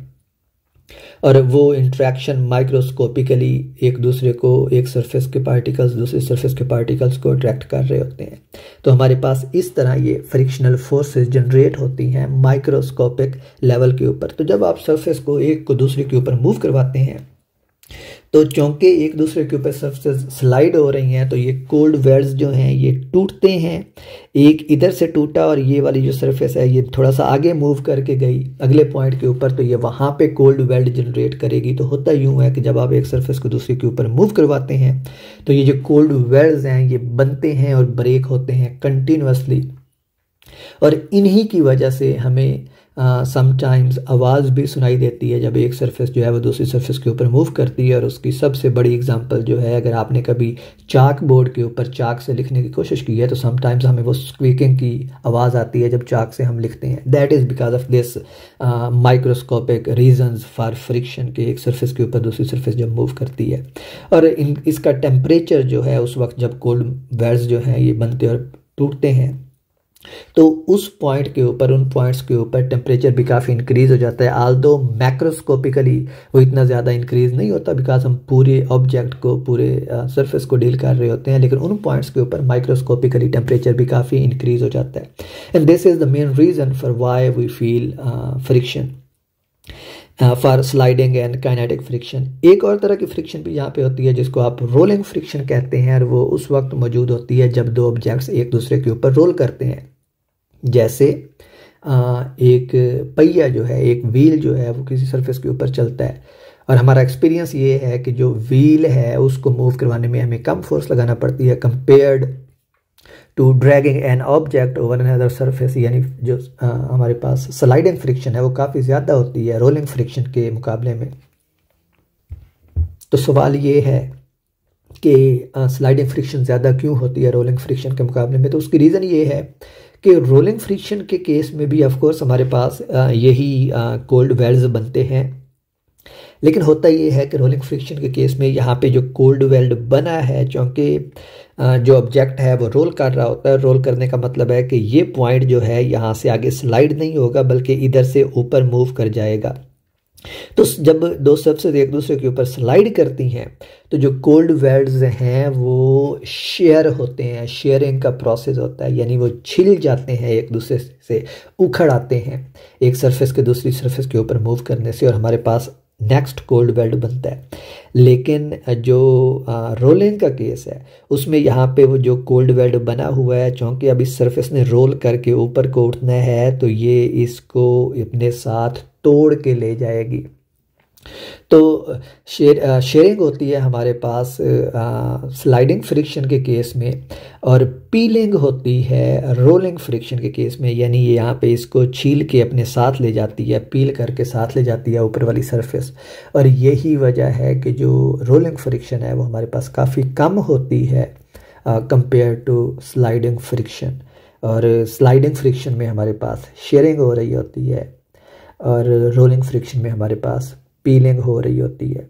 और वो इंट्रैक्शन माइक्रोस्कोपिकली एक दूसरे को एक सरफेस के पार्टिकल्स दूसरे सरफेस के पार्टिकल्स को अट्रैक्ट कर रहे होते हैं। तो हमारे पास इस तरह ये फ्रिक्शनल फोर्सेस जनरेट होती हैं माइक्रोस्कोपिक लेवल के ऊपर। तो जब आप सरफेस को एक को दूसरे के ऊपर मूव करवाते हैं तो चूंकि एक दूसरे के ऊपर सरफेस स्लाइड हो रही हैं तो ये कोल्ड वेल्ड्स जो हैं ये टूटते हैं। एक इधर से टूटा और ये वाली जो सरफेस है ये थोड़ा सा आगे मूव करके गई अगले पॉइंट के ऊपर, तो ये वहाँ पे कोल्ड वेल्ड जनरेट करेगी। तो होता यूँ है कि जब आप एक सरफेस को दूसरे के ऊपर मूव करवाते हैं तो ये जो कोल्ड वेल्ड्स हैं ये बनते हैं और ब्रेक होते हैं कंटिन्यूसली, और इन्हीं की वजह से हमें समटाइम्स आवाज़ भी सुनाई देती है जब एक सरफेस जो है वो दूसरी सरफेस के ऊपर मूव करती है। और उसकी सबसे बड़ी एग्जांपल जो है, अगर आपने कभी चाक बोर्ड के ऊपर चाक से लिखने की कोशिश की है तो समटाइम्स हमें वो स्क्वीकिंग की आवाज़ आती है जब चाक से हम लिखते हैं। That is because of this microscopic reasons for friction के एक सरफेस के ऊपर दूसरी सरफेस जब मूव करती है। और इसका टेम्परेचर जो है उस वक्त जब कोल्ड वेल्ड्स जो हैं ये बनते और टूटते हैं तो उस पॉइंट के ऊपर उन पॉइंट्स के ऊपर टेम्परेचर भी काफ़ी इंक्रीज़ हो जाता है। आल्दो मैक्रोस्कोपिकली वो इतना ज़्यादा इंक्रीज़ नहीं होता बिकॉज हम पूरे ऑब्जेक्ट को पूरे सरफेस को डील कर रहे होते हैं, लेकिन उन पॉइंट्स के ऊपर माइक्रोस्कोपिकली टेम्परेचर भी काफ़ी इंक्रीज़ हो जाता है। And this is the main reason for why we feel friction for sliding and kinetic friction. एक और तरह की फ्रिक्शन भी यहाँ पे होती है जिसको आप रोलिंग फ्रिक्शन कहते हैं, और वो उस वक्त मौजूद होती है जब दो ऑब्जेक्ट्स एक दूसरे के ऊपर रोल करते हैं। जैसे एक पहिया जो है, एक व्हील जो है वो किसी सरफेस के ऊपर चलता है, और हमारा एक्सपीरियंस ये है कि जो व्हील है उसको मूव करवाने में हमें कम फोर्स लगाना पड़ती है compared to dragging an object over another surface. यानी जो हमारे पास स्लाइडिंग फ्रिक्शन है वो काफ़ी ज़्यादा होती है रोलिंग फ्रिक्शन के मुकाबले में। तो सवाल ये है कि स्लाइडिंग फ्रिक्शन ज़्यादा क्यों होती है रोलिंग फ्रिक्शन के मुकाबले में? तो उसकी रीज़न ये है कि रोलिंग फ्रिक्शन के केस में भी ऑफ कोर्स हमारे पास यही कोल्ड वेल्ड्स बनते हैं, लेकिन होता ये है कि रोलिंग फ्रिक्शन के केस में यहाँ पे जो कोल्ड वेल्ड बना है, चूँकि जो ऑब्जेक्ट है वो रोल कर रहा होता है, रोल करने का मतलब है कि ये पॉइंट जो है यहाँ से आगे स्लाइड नहीं होगा बल्कि इधर से ऊपर मूव कर जाएगा। तो जब दो सरफेस एक दूसरे के ऊपर स्लाइड करती हैं तो जो कोल्ड वेल्ड्स हैं वो शेयर होते हैं, शेयरिंग का प्रोसेस होता है, यानी वो छिल जाते हैं एक दूसरे से, उखड़ आते हैं एक सरफेस के दूसरी सरफेस के ऊपर मूव करने से, और हमारे पास नेक्स्ट कोल्ड बेड बनता है। लेकिन जो रोलिंग का केस है उसमें यहाँ पे वो जो कोल्ड बेड बना हुआ है, चूँकि अभी सरफेस ने रोल करके ऊपर को उठना है तो ये इसको अपने साथ तोड़ के ले जाएगी। तो शेयरिंग होती है हमारे पास स्लाइडिंग फ्रिक्शन के केस में, और पीलिंग होती है रोलिंग फ्रिक्शन के केस में। यानी ये यहाँ पे इसको छील के अपने साथ ले जाती है, पील करके साथ ले जाती है ऊपर वाली सरफेस। और यही वजह है कि जो रोलिंग फ्रिक्शन है वो हमारे पास काफ़ी कम होती है कंपेयर टू स्लाइडिंग फ्रिक्शन। और स्लाइडिंग फ्रिक्शन में हमारे पास शेयरिंग हो रही होती है और रोलिंग फ्रिक्शन में हमारे पास पीलिंग हो रही होती है।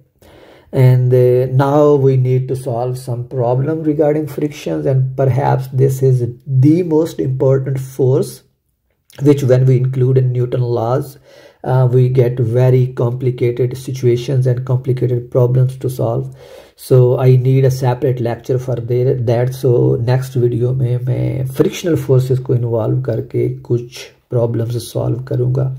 And now we need to solve some problem regarding frictions, and perhaps this is the most important force which, when we include in Newton laws, we get very complicated situations and complicated problems to solve. So I need a separate lecture for that. So next video में मैं frictional forces को involve करके कुछ problems solve करूँगा।